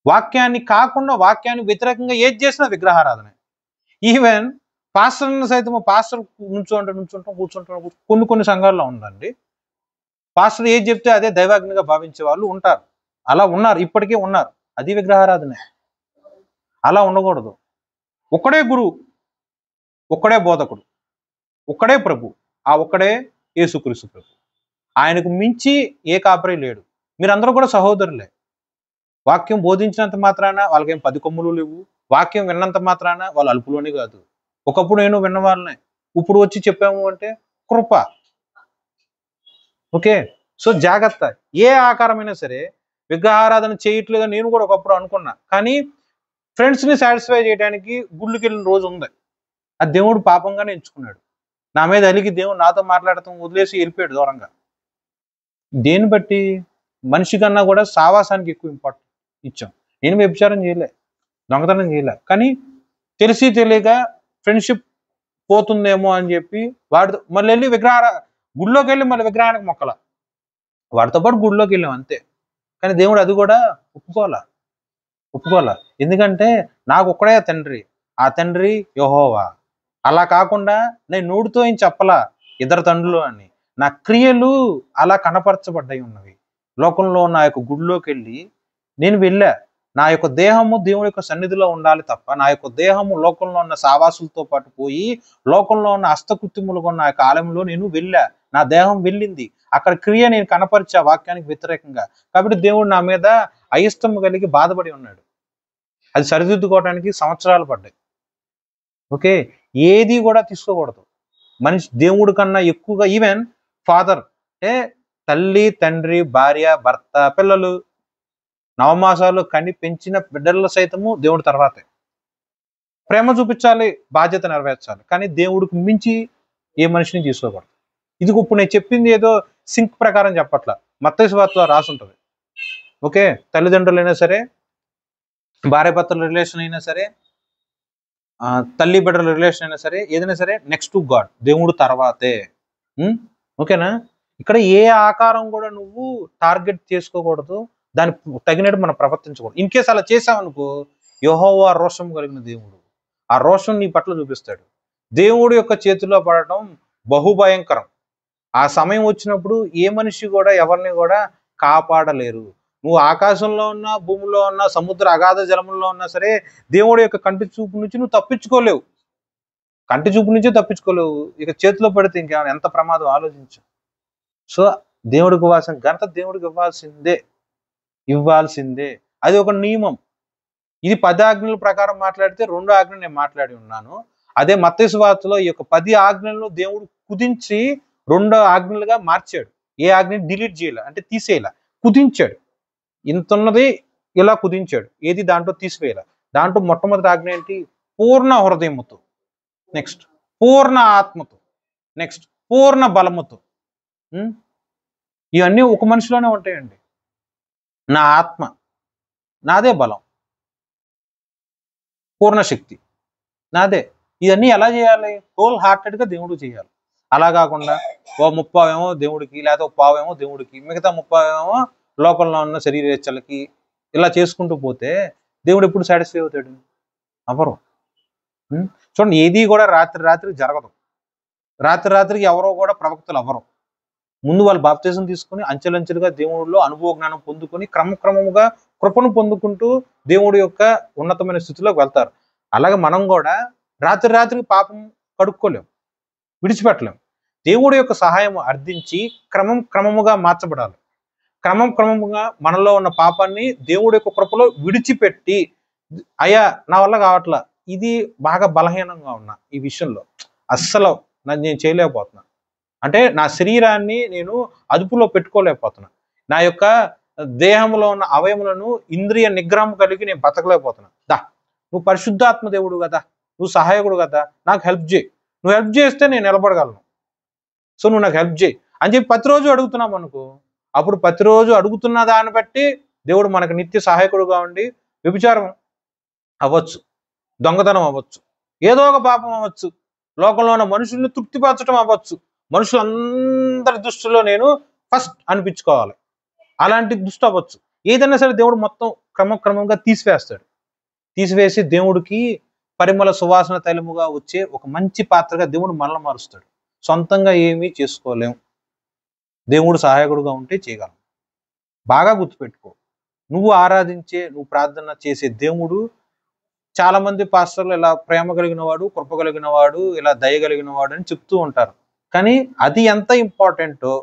వాక్యాన్ని కాకుండా వాక్యాన్ని వ్యతిరేకంగా ఏది చేసినా విగ్రహారాధనే. ఈవెన్ పాస్టర్ని సైతం, పాస్టర్ కూర్చుంటాం కొన్ని సంఘాల్లో ఉందండి. పాస్టర్ ఏది చెప్తే అదే దైవాజ్ఞగా భావించే వాళ్ళు ఉంటారు. అలా ఉన్నారు, ఇప్పటికే ఉన్నారు. అది విగ్రహారాధనే. అలా ఉండకూడదు. ఒక్కడే గురువు, ఒక్కడే బోధకుడు, ఒక్కడే ప్రభు, ఆ ఒక్కడే యేసుక్రీస్తు ప్రభు. ఆయనకు మించి ఏ కాపరి లేడు. మీరందరూ కూడా సహోదరులే. వాక్యం బోధించినంత మాత్రాన వాళ్ళకేం 10 కొమ్ములు లేవు. వాక్యం విన్నంత మాత్రాన వాళ్ళు అల్పులోనే కాదు. ఒకప్పుడు నేను విన్న వాళ్ళనే, ఇప్పుడు వచ్చి చెప్పాము అంటే కృప. ఓకే, సో జాగ్రత్త. ఏ ఆకారమైనా సరే విగ్రహారాధన చేయట్లేదని నేను కూడా ఒకప్పుడు అనుకున్నా. కానీ ఫ్రెండ్స్ని సాటిస్ఫై చేయడానికి గుళ్ళకి వెళ్ళిన రోజు ఉంది. అది దేవుడు పాపంగానే ఎంచుకున్నాడు. నా మీద అలిగి దేవుడు నాతో మాట్లాడటం వదిలేసి వెళ్ళిపోయాడు దూరంగా. దేన్ని బట్టి? మనిషి కన్నా కూడా సావాసానికి ఎక్కువ ఇంపార్టెంట్ ఇచ్చాం. నేను వ్యభిచారం చేయలే, దొంగతనం చేయలే, కానీ తెలిసి తెలియక ఫ్రెండ్షిప్ పోతుందేమో అని చెప్పి వాడితో మళ్ళీ వెళ్ళి గుడిలోకి వెళ్ళి మళ్ళీ విగ్రహానికి మొక్కల, వాడితో పాటు గుడిలోకి వెళ్ళాం అంతే. కానీ దేవుడు అది కూడా ఒప్పుకోలా. ఎందుకంటే నాకు ఒక్కడే తండ్రి, ఆ తండ్రి యెహోవా. అలా కాకుండా నేను నోటితో ఏం చెప్పలా ఇద్దరు తండ్రులు అని, నా క్రియలు అలా కనపరచబడ్డాయి ఉన్నవి. లోకంలో నా యొక్క గుడిలోకి వెళ్ళి నేను వెళ్ళా. నా యొక్క దేహము దేవుడి యొక్క సన్నిధిలో ఉండాలి తప్ప, నా యొక్క దేహము లోకంలో ఉన్న సావాసులతో పాటు పోయి లోకంలో ఉన్న హస్తకృత్యములుగా ఉన్న యొక్క ఆలయంలో నేను వెళ్ళా. నా దేహం వెళ్ళింది, అక్కడ క్రియ నేను కనపరిచా వాక్యానికి వ్యతిరేకంగా. కాబట్టి దేవుడు నా మీద అయిష్టము కలిగి బాధపడి ఉన్నాడు. అది సరిదిద్దుకోవడానికి సంవత్సరాలు పడ్డాయి. ఓకే, ఏది కూడా తీసుకోకూడదు. మనిషి దేవుడి కన్నా ఎక్కువగా, ఈవెన్ ఫాదర్ అంటే తల్లి తండ్రి భార్య భర్త పిల్లలు నవమాసాలు కని పెంచిన బిడ్డల సైతము దేవుడి తర్వాతే. ప్రేమ చూపించాలి, బాధ్యత నెరవేర్చాలి, కానీ దేవుడికి మించి ఏ మనిషిని తీసుకోకూడదు. ఇది ఇప్పుడు నేను చెప్పింది ఏదో సింక్ ప్రకారం చెప్పట్లా, మత్తయి సువార్తలో రాసి ఉంటుంది. ఓకే, తల్లిదండ్రులైనా సరే, భార్య భర్తల రిలేషన్ అయినా సరే, తల్లి బిడ్డల రిలేషన్ అయినా సరే, ఏదైనా సరే నెక్స్ట్ టు గాడ్, దేవుడు తర్వాతే. ఓకేనా? ఇక్కడ ఏ ఆకారం కూడా నువ్వు టార్గెట్ చేసుకోకూడదు, దానికి తగినట్టు మనం ప్రవర్తించకూడదు. ఇన్ కేసు అలా చేసామనుకో, యెహోవా రోషం కలిగిన దేవుడు, ఆ రోషం నీ పట్ల చూపిస్తాడు. దేవుడి యొక్క చేతిలో పడటం బహుభయంకరం. ఆ సమయం వచ్చినప్పుడు ఏ మనిషి కూడా ఎవరిని కూడా కాపాడలేరు. నువ్వు ఆకాశంలో ఉన్నా, భూమిలో ఉన్నా, సముద్ర అగాధ జలముల్లో ఉన్నా సరే, దేవుడి యొక్క కంటి చూపు నుంచి నువ్వు తప్పించుకోలేవు. కంటి చూపు నుంచే తప్పించుకోలేవు. ఇక చేతిలో పడితే ఇంకేమైనా ఎంత ప్రమాదం ఆలోచించు. సో దేవుడికి ఇవ్వాల్సిన ఘనత దేవుడికి ఇవ్వాల్సిందే. అది ఒక నియమం. ఇది 10 ఆజ్ఞల ప్రకారం మాట్లాడితే 2 ఆజ్ఞలు నేను మాట్లాడి ఉన్నాను. అదే మత్తయి సువార్తలో ఈ యొక్క 10 ఆజ్ఞలను దేవుడు కుదించి 2 ఆజ్ఞలుగా మార్చాడు. ఏ ఆజ్ఞని డిలీట్ చేయాల, అంటే తీసేయాల, కుదించాడు. ఇంతున్నది ఇలా కుదించాడు. ఏది దాంట్లో తీసివేయాల. దాంట్లో మొట్టమొదటి ఆజ్ఞ ఏంటి? పూర్ణ హృదయముతో, నెక్స్ట్ పూర్ణ ఆత్మతో, నెక్స్ట్ పూర్ణ బలముతో. ఇవన్నీ ఒక మనిషిలోనే ఉంటాయండి. నా ఆత్మ, నాదే బలం, పూర్ణ శక్తి నాదే. ఇవన్నీ ఎలా చేయాలి? హోల్ హార్టెడ్గా దేవుడు చేయాలి. అలా కాకుండా ఓ 30 దేవుడికి, లేకపోతే ఒక 15 దేవుడికి, మిగతా 30 లోకంలో ఉన్న శరీరేచ్ఛలకి ఇలా చేసుకుంటూ పోతే దేవుడు ఎప్పుడు సాటిస్ఫై అవుతాడు? అవ్వరు. చూడండి, ఏది కూడా రాత్రి జరగదు. రాత్రికి ఎవరో కూడా ప్రవక్తలు అవ్వరు. ముందు వాళ్ళు బాప్తిజం తీసుకుని అంచెలంచెలుగా దేవుడిలో అనుభవ జ్ఞానం పొందుకొని క్రమక్రమముగా కృపను పొందుకుంటూ దేవుడి యొక్క ఉన్నతమైన స్థితిలోకి వెళ్తారు. అలాగే మనం కూడా రాత్రికి పాపం కడుక్కోలేం, విడిచిపెట్టలేం. దేవుడి యొక్క సహాయం అర్థించి క్రమముగా మార్చబడాలి. క్రమముగా మనలో ఉన్న పాపాన్ని దేవుడి యొక్క కృపలో విడిచిపెట్టి, అయ్యా నా వల్ల కావట్లా, ఇది బాగా బలహీనంగా ఉన్నా, ఈ విషయంలో అస్సలు నేను చేయలేకపోతున్నా, అంటే నా శరీరాన్ని నేను అదుపులో పెట్టుకోలేకపోతున్నా, నా యొక్క దేహంలో ఉన్న అవయములను ఇంద్రియ నిగ్రహం కలిగి నేను బతకలేకపోతున్నా. నువ్వు పరిశుద్ధాత్మ దేవుడు కదా, నువ్వు సహాయకుడు కదా, నాకు హెల్ప్ చేయి. నువ్వు హెల్ప్ చేస్తే నేను నిలబడగలను. సో నువ్వు నాకు హెల్ప్ చేయి అని చెప్పి ప్రతిరోజు అడుగుతున్నాం అనుకో. అప్పుడు ప్రతిరోజు అడుగుతున్న దాన్ని బట్టి దేవుడు మనకు నిత్య సహాయకుడుగా ఉండి, వ్యభిచారం అవ్వచ్చు, దొంగతనం అవ్వచ్చు, ఏదో ఒక పాపం అవ్వచ్చు, లోకంలో ఉన్న మనుషుల్ని తృప్తిపరచడం అవ్వచ్చు, మనుషులందరి దృష్టిలో నేను ఫస్ట్ అనిపించుకోవాలి, అలాంటి దృష్టి అవ్వచ్చు. ఏదైనా సరే దేవుడు మొత్తం క్రమంగా తీసివేసి దేవుడికి పరిమళ సువాసన తైలముగా వచ్చే ఒక మంచి పాత్రగా దేవుడు మనల్ని మారుస్తాడు. సొంతంగా ఏమీ చేసుకోలేం, దేవుడు సహాయకుడుగా ఉంటే చేయగలం. బాగా గుర్తుపెట్టుకో, నువ్వు ఆరాధించే, నువ్వు ప్రార్థన చేసే దేవుడు, చాలా మంది పాస్టర్లు ఇలా ప్రేమ కలిగిన వాడు, కృప కలిగిన వాడు, ఇలా దయ కలిగిన వాడు అని చెప్తూ ఉంటారు. కానీ అది ఎంత ఇంపార్టెంటో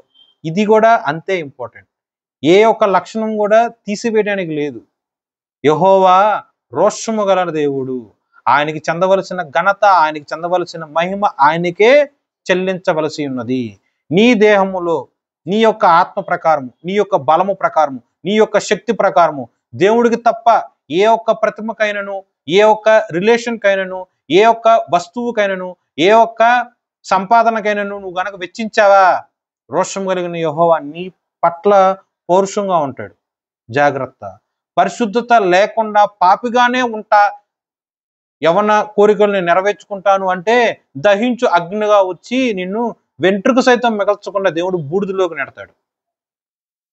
ఇది కూడా అంతే ఇంపార్టెంట్. ఏ ఒక్క లక్షణం కూడా తీసివేయడానికి లేదు. యెహోవా రోషము గల దేవుడు, ఆయనకి చెందవలసిన ఘనత, ఆయనకి చెందవలసిన మహిమ ఆయనకే చెల్లించవలసి ఉన్నది. నీ దేహములో నీ యొక్క ఆత్మ ప్రకారము, నీ యొక్క బలము ప్రకారము, నీ యొక్క శక్తి ప్రకారము దేవుడికి తప్ప ఏ ఒక్క ప్రతిమకైనను, ఏ ఒక్క రిలేషన్కైనను, ఏ ఒక్క వస్తువుకైనను, ఏ ఒక్క సంపాదనకైనను నువ్వు గనక వెచ్చించావా, రోషం కలిగిన యెహోవా నీ పట్ల పౌరుషంగా ఉంటాడు. జాగ్రత్త. పరిశుద్ధత లేకుండా పాపిగానే ఉంటా, యవన కోరికల్ని నెరవేర్చుకుంటాను అంటే దహించు అగ్నిగా వచ్చి నిన్ను వెంట్రుక సైతం మిగల్చకుండా దేవుడు బూడిదలోకి నెడతాడు.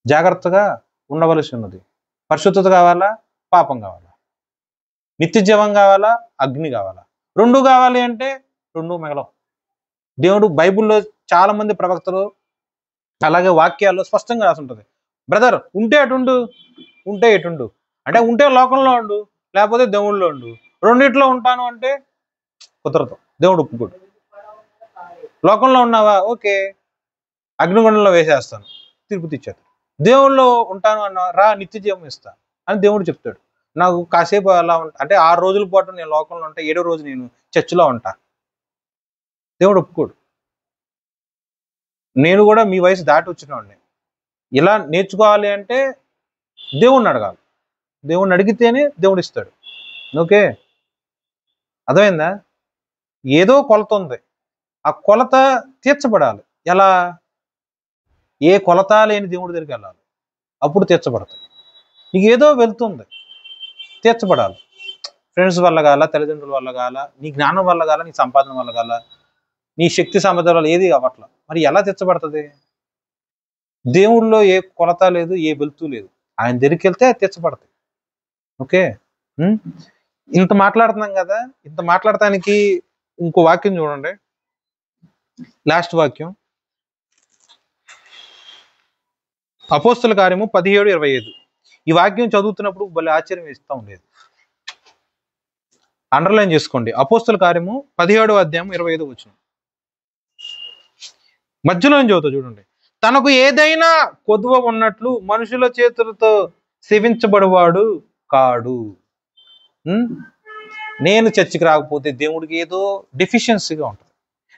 జాగ్రత్తగా ఉండవలసి ఉన్నది. పరిశుద్ధత కావాలా, పాపం కావాలా, నిత్య జీవం కావాలా, అగ్ని కావాలా? 2 కావాలి అంటే 2 మిగలవు. దేవుడు బైబిల్లో చాలా మంది ప్రవక్తలు అలాగే వాక్యాల్లో స్పష్టంగా రాసి ఉంటుంది. బ్రదర్ ఉంటే అటుండు, ఉంటే ఎటుండు, అంటే ఉంటే లోకంలో ఉండు, లేకపోతే దేవుళ్ళలో ఉండు. రెండిట్లో ఉంటాను అంటే కుదరదు, దేవుడు ఒప్పుకోడు. లోకంలో ఉన్నావా, ఓకే, అగ్నిగుండంలో వేసేస్తాను, తిరుపతి ఇచ్చేస్తాను. దేవుళ్ళలో ఉంటాను అన్నా, రా నిత్య జీవం ఇస్తా అని దేవుడు చెప్తాడు. నాకు కాసేపు అలా అంటే 6 రోజుల పాటు నేను లోకంలో ఉంటా, 7వ రోజు నేను చర్చిలో ఉంటా, దేవుడు ఒప్పుకోడు. నేను కూడా మీ వయసు దాటి వచ్చినవాడిని. ఇలా నేర్చుకోవాలి అంటే దేవుణ్ణి అడగాలి. దేవుణ్ణి అడిగితేనే దేవుడు ఇస్తాడు. ఓకే, అర్థమైందా? ఏదో కొలత ఉంది, ఆ కొలత తీర్చబడాలి. ఎలా? ఏ కొలత లేని దేవుడి దగ్గరికి వెళ్ళాలి, అప్పుడు తీర్చబడతాయి. నీకు ఏదో వెళ్తుంది, తీర్చబడాలి. ఫ్రెండ్స్ వల్ల కాల, తల్లిదండ్రుల వల్ల కాల, నీ జ్ఞానం వల్ల కాల, నీ సంపాదన వల్ల కాల, నీ శక్తి సామర్థ్యాల వల్ల ఏది కావట్ల. మరి ఎలా తీర్చబడుతుంది? దేవుళ్ళలో ఏ కొలత లేదు, ఏ వెలుతూ లేదు. ఆయన దగ్గరికి వెళ్తే తీర్చబడతాయి. ఓకే, ఇంత మాట్లాడుతున్నాం కదా, ఇంత మాట్లాడటానికి ఇంకో వాక్యం చూడండి, లాస్ట్ వాక్యం అపోస్తుల కార్యము 17:25. ఈ వాక్యం చదువుతున్నప్పుడు భలే ఆశ్చర్యం వేస్తూ ఉండేది. అండర్లైన్ చేసుకోండి. అపోస్తుల కార్యము 17:25 మధ్యలో చదువుతా చూడండి. తనకు ఏదైనా కొదువ ఉన్నట్లు మనుషుల చేతులతో సేవించబడవాడు కాడు. నేను చర్చికి రాకపోతే దేవుడికి ఏదో డెఫిషియన్సీగా ఉంటుంది,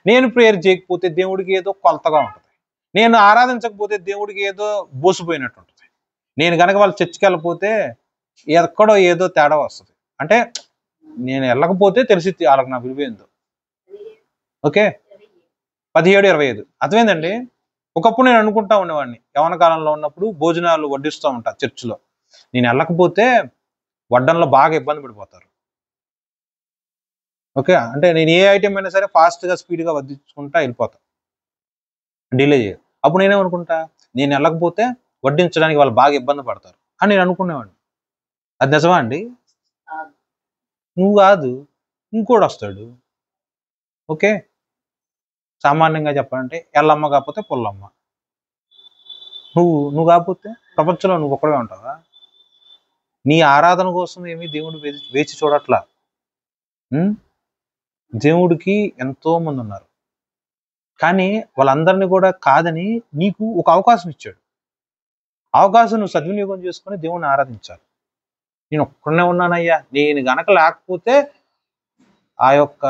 నేను ప్రేయర్ చేయకపోతే దేవుడికి ఏదో కొలతగా ఉంటుంది, నేను ఆరాధించకపోతే దేవుడికి ఏదో బోసిపోయినట్టు ఉంటుంది, నేను కనుక వాళ్ళ చర్చికి వెళ్ళకపోతే ఎక్కడో ఏదో తేడా వస్తుంది, అంటే నేను వెళ్ళకపోతే తెలిసి వాళ్ళకి నా విలువేందో. ఓకే, 17:25 అర్థమైందండి. ఒకప్పుడు నేను అనుకుంటా ఉండేవాడిని, యవన కాలంలో ఉన్నప్పుడు భోజనాలు వడ్డిస్తూ ఉంటా చర్చిలో, నేను వెళ్ళకపోతే వడ్డంలో బాగా ఇబ్బంది పడిపోతారు. ఓకే, అంటే నేను ఏ ఐటెం అయినా సరే ఫాస్ట్గా స్పీడ్గా వడ్డించుకుంటా వెళ్ళిపోతా, డిలే చేయదు. అప్పుడు నేనేమనుకుంటా, నేను వెళ్ళకపోతే వడ్డించడానికి వాళ్ళు బాగా ఇబ్బంది పడతారు అని నేను అనుకునేవాడిని. అది నిజమా అండి? నువ్వు కాదు, ఇంకోటి వస్తాడు. ఓకే, సామాన్యంగా చెప్పాలంటే ఎల్లమ్మ కాకపోతే పుల్లమ్మ. నువ్వు కాకపోతే ప్రపంచంలో నువ్వు ఒక్కడే ఉంటావా? నీ ఆరాధన కోసం ఏమీ దేవుడు వేచి చూడట్లా. దేవుడికి ఎంతో మంది ఉన్నారు, కానీ వాళ్ళందరినీ కూడా కాదని నీకు ఒక అవకాశం ఇచ్చాడు. అవకాశం నువ్వు సద్వినియోగం చేసుకొని దేవుడిని ఆరాధించాలి. నేను ఒక్కడనే ఉన్నానయ్యా, నేను గనక లేకపోతే ఆ యొక్క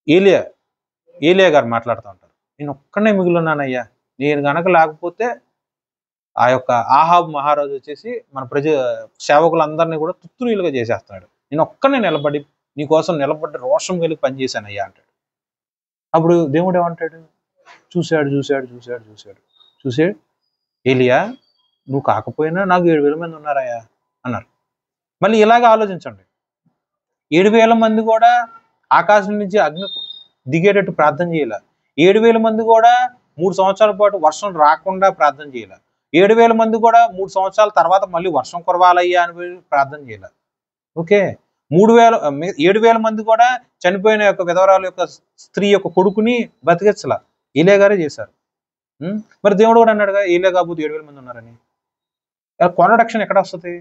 ఏలియా గారు మాట్లాడుతూ ఉంటారు, నేను ఒక్కడనే మిగిలి ఉన్నానయ్యా, నేను గనక లేకపోతే ఆ యొక్క ఆహాబ్ మహారాజు వచ్చేసి మన సేవకులందరినీ కూడా తుత్తురీలుగా చేసేస్తున్నాడు, నేను ఒక్కడనే నిలబడి నీకోసం నిలబడి రోషం కలిగి పనిచేశానయ్యా అంటాడు. అప్పుడు దేవుడు ఏమంటాడు? చూశాడు ఏలియా, నువ్వు కాకపోయినా నాకు 7,000 మంది ఉన్నారయ్యా అన్నారు. మళ్ళీ ఇలాగ ఆలోచించండి, 7,000 మంది కూడా ఆకాశం నుంచి అగ్ని దిగేటట్టు ప్రార్థన చేయాల, 7,000 మంది కూడా 3 సంవత్సరాల పాటు వర్షం రాకుండా ప్రార్థన చేయాల, 7,000 మంది కూడా 3 సంవత్సరాల తర్వాత మళ్ళీ వర్షం కురవాలయ్యా అని ప్రార్థన చేయాల. ఓకే, 7,000 మంది కూడా చనిపోయిన యొక్క విధవరాల యొక్క స్త్రీ యొక్క కొడుకుని బతికించలా, ఏలియా గారే చేశారు. మరి దేవుడు కూడా అన్నాడుగా, ఏలియా కాకపోతే 7,000 మంది ఉన్నారని. కాంట్రడిక్షన్ ఎక్కడ వస్తుంది?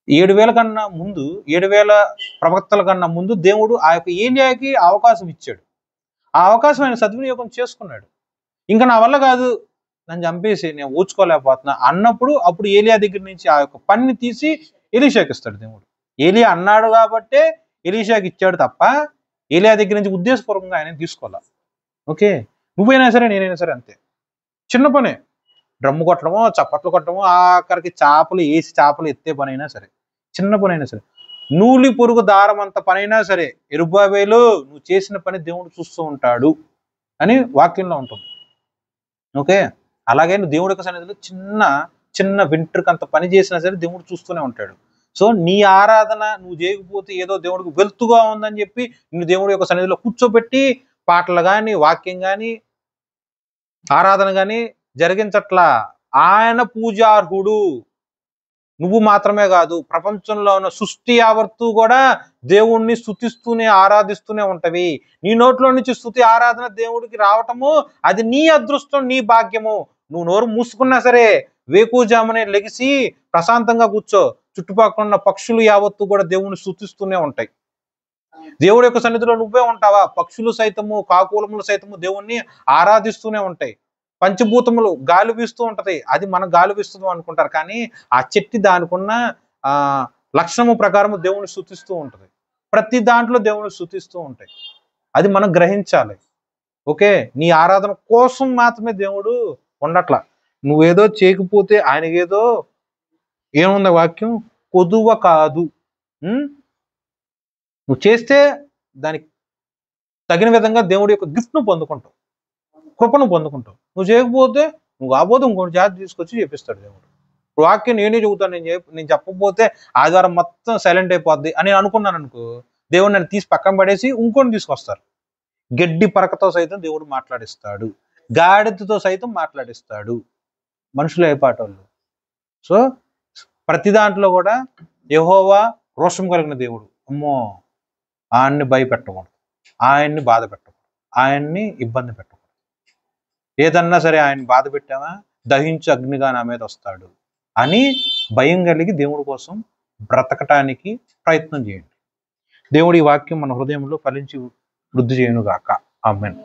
7,000 కన్నా ముందు, 7,000 ప్రవక్తల కన్నా ముందు దేవుడు ఆ యొక్క ఏలియాకి అవకాశం ఇచ్చాడు. ఆ అవకాశం ఆయన సద్వినియోగం చేసుకున్నాడు. ఇంకా నా వల్ల కాదు, నన్ను చంపేసి నేను ఊచుకోలేకపోతున్నా అన్నప్పుడు అప్పుడు ఏలియా దగ్గర నుంచి ఆ యొక్క పనిని తీసి ఎలీషాకి ఇస్తాడు దేవుడు. ఏలియా అన్నాడు కాబట్టే ఎలీషాకి ఇచ్చాడు తప్ప ఏలియా దగ్గర నుంచి ఉద్దేశపూర్వకంగా ఆయన తీసుకోవాలి. ఓకే, నువ్వైనా సరే నేనైనా సరే అంతే. చిన్న పనే, డ్రమ్ము కొట్టడమో చప్పట్లు కొట్టడమో ఆఖరికి చేపలు ఎత్తే పనైనా సరే, చిన్న పనైనా సరే, నూలి పొరుగు దారం అంత పనైనా సరే, యెరుబ్బయలు నువ్వు చేసిన పని దేవుడు చూస్తూ ఉంటాడు అని వాక్యంలో ఉంటుంది. ఓకే, అలాగే నువ్వు దేవుడి యొక్క సన్నిధిలో చిన్న వెంట్రుకంత పని చేసినా సరే దేవుడు చూస్తూనే ఉంటాడు. సో నీ ఆరాధన నువ్వు చేయకపోతే ఏదో దేవుడికి వెలుతుగా ఉందని చెప్పి నిన్ను దేవుడి యొక్క సన్నిధిలో కూర్చోబెట్టి పాటలు కానీ వాక్యం కానీ ఆరాధన కానీ జరిగించట్లా. ఆయన పూజార్హుడు. నువ్వు మాత్రమే కాదు, ప్రపంచంలో ఉన్న సృష్టి యావత్తు కూడా దేవుణ్ణి స్తుతిస్తూనే ఆరాధిస్తూనే ఉంటవి. నీ నోట్లో నుంచి స్తుతి ఆరాధన దేవుడికి రావటము అది నీ అదృష్టం, నీ భాగ్యము. నువ్వు నోరు మూసుకున్నా సరే వేకుజామునే లెగిసి ప్రశాంతంగా కూర్చో, చుట్టుపక్కల ఉన్న పక్షులు యావత్తు కూడా దేవుణ్ణి స్తుతిస్తూనే ఉంటాయి. దేవుడి యొక్క సన్నిధిలో నువ్వే ఉంటావా? పక్షులు సైతము, కాకులములు సైతము దేవుణ్ణి ఆరాధిస్తూనే ఉంటాయి. పంచభూతములు గాలి వీస్తూ ఉంటది, అది మనం గాలి వీస్తుంది అనుకుంటారు, కానీ ఆ చెట్టు దానికున్న లక్షణము ప్రకారము దేవుని స్తుతిస్తూ ఉంటది. ప్రతి దాంట్లో దేవుని స్తుతిస్తూ ఉంటాయి, అది మనం గ్రహించాలి. ఓకే, నీ ఆరాధన కోసం మాత్రమే దేవుడు ఉండట్లా. నువ్వేదో చేయకపోతే ఆయనకేదో ఏముంది వాక్యం, కొదువ కాదు. నువ్వు చేస్తే దానికి తగిన విధంగా దేవుడి యొక్క గిఫ్ట్ను పొందుకుంటావు, కృపను పొందుకుంటావు. నువ్వు చేయకపోతే, నువ్వు కాకపోతే ఇంకోటి జాతి తీసుకొచ్చి చేపిస్తాడు దేవుడు. వాక్యం నేనే చెబుతాను, నేను చెప్పకపోతే ఆదివారం మొత్తం సైలెంట్ అయిపోద్ది అని అనుకున్నాను అనుకో, దేవుడు నన్ను తీసి పక్కన పడేసి ఇంకొని తీసుకొస్తారు. గడ్డి పరకతో సైతం దేవుడు మాట్లాడిస్తాడు, గాడిదతో సైతం మాట్లాడిస్తాడు, మనుషులు అయిపోయేటోళ్ళు. సో ప్రతి దాంట్లో కూడా యెహోవా రోషం కలిగిన దేవుడు. అమ్మో, ఆయన్ని భయపెట్టకూడదు, ఆయన్ని బాధ పెట్టకూడదు, ఆయన్ని ఇబ్బంది పెట్టకూడదు. ఏదన్నా సరే ఆయన బాధ పెట్టామా దహించు అగ్నిగా నా మీద వస్తాడు అని భయం కలిగి దేవుడి కోసం బ్రతకటానికి ప్రయత్నం చేయండి. దేవుడి వాక్యం మన హృదయంలో ఫలించి వృద్ధి చేయను గాక. ఆమేన్.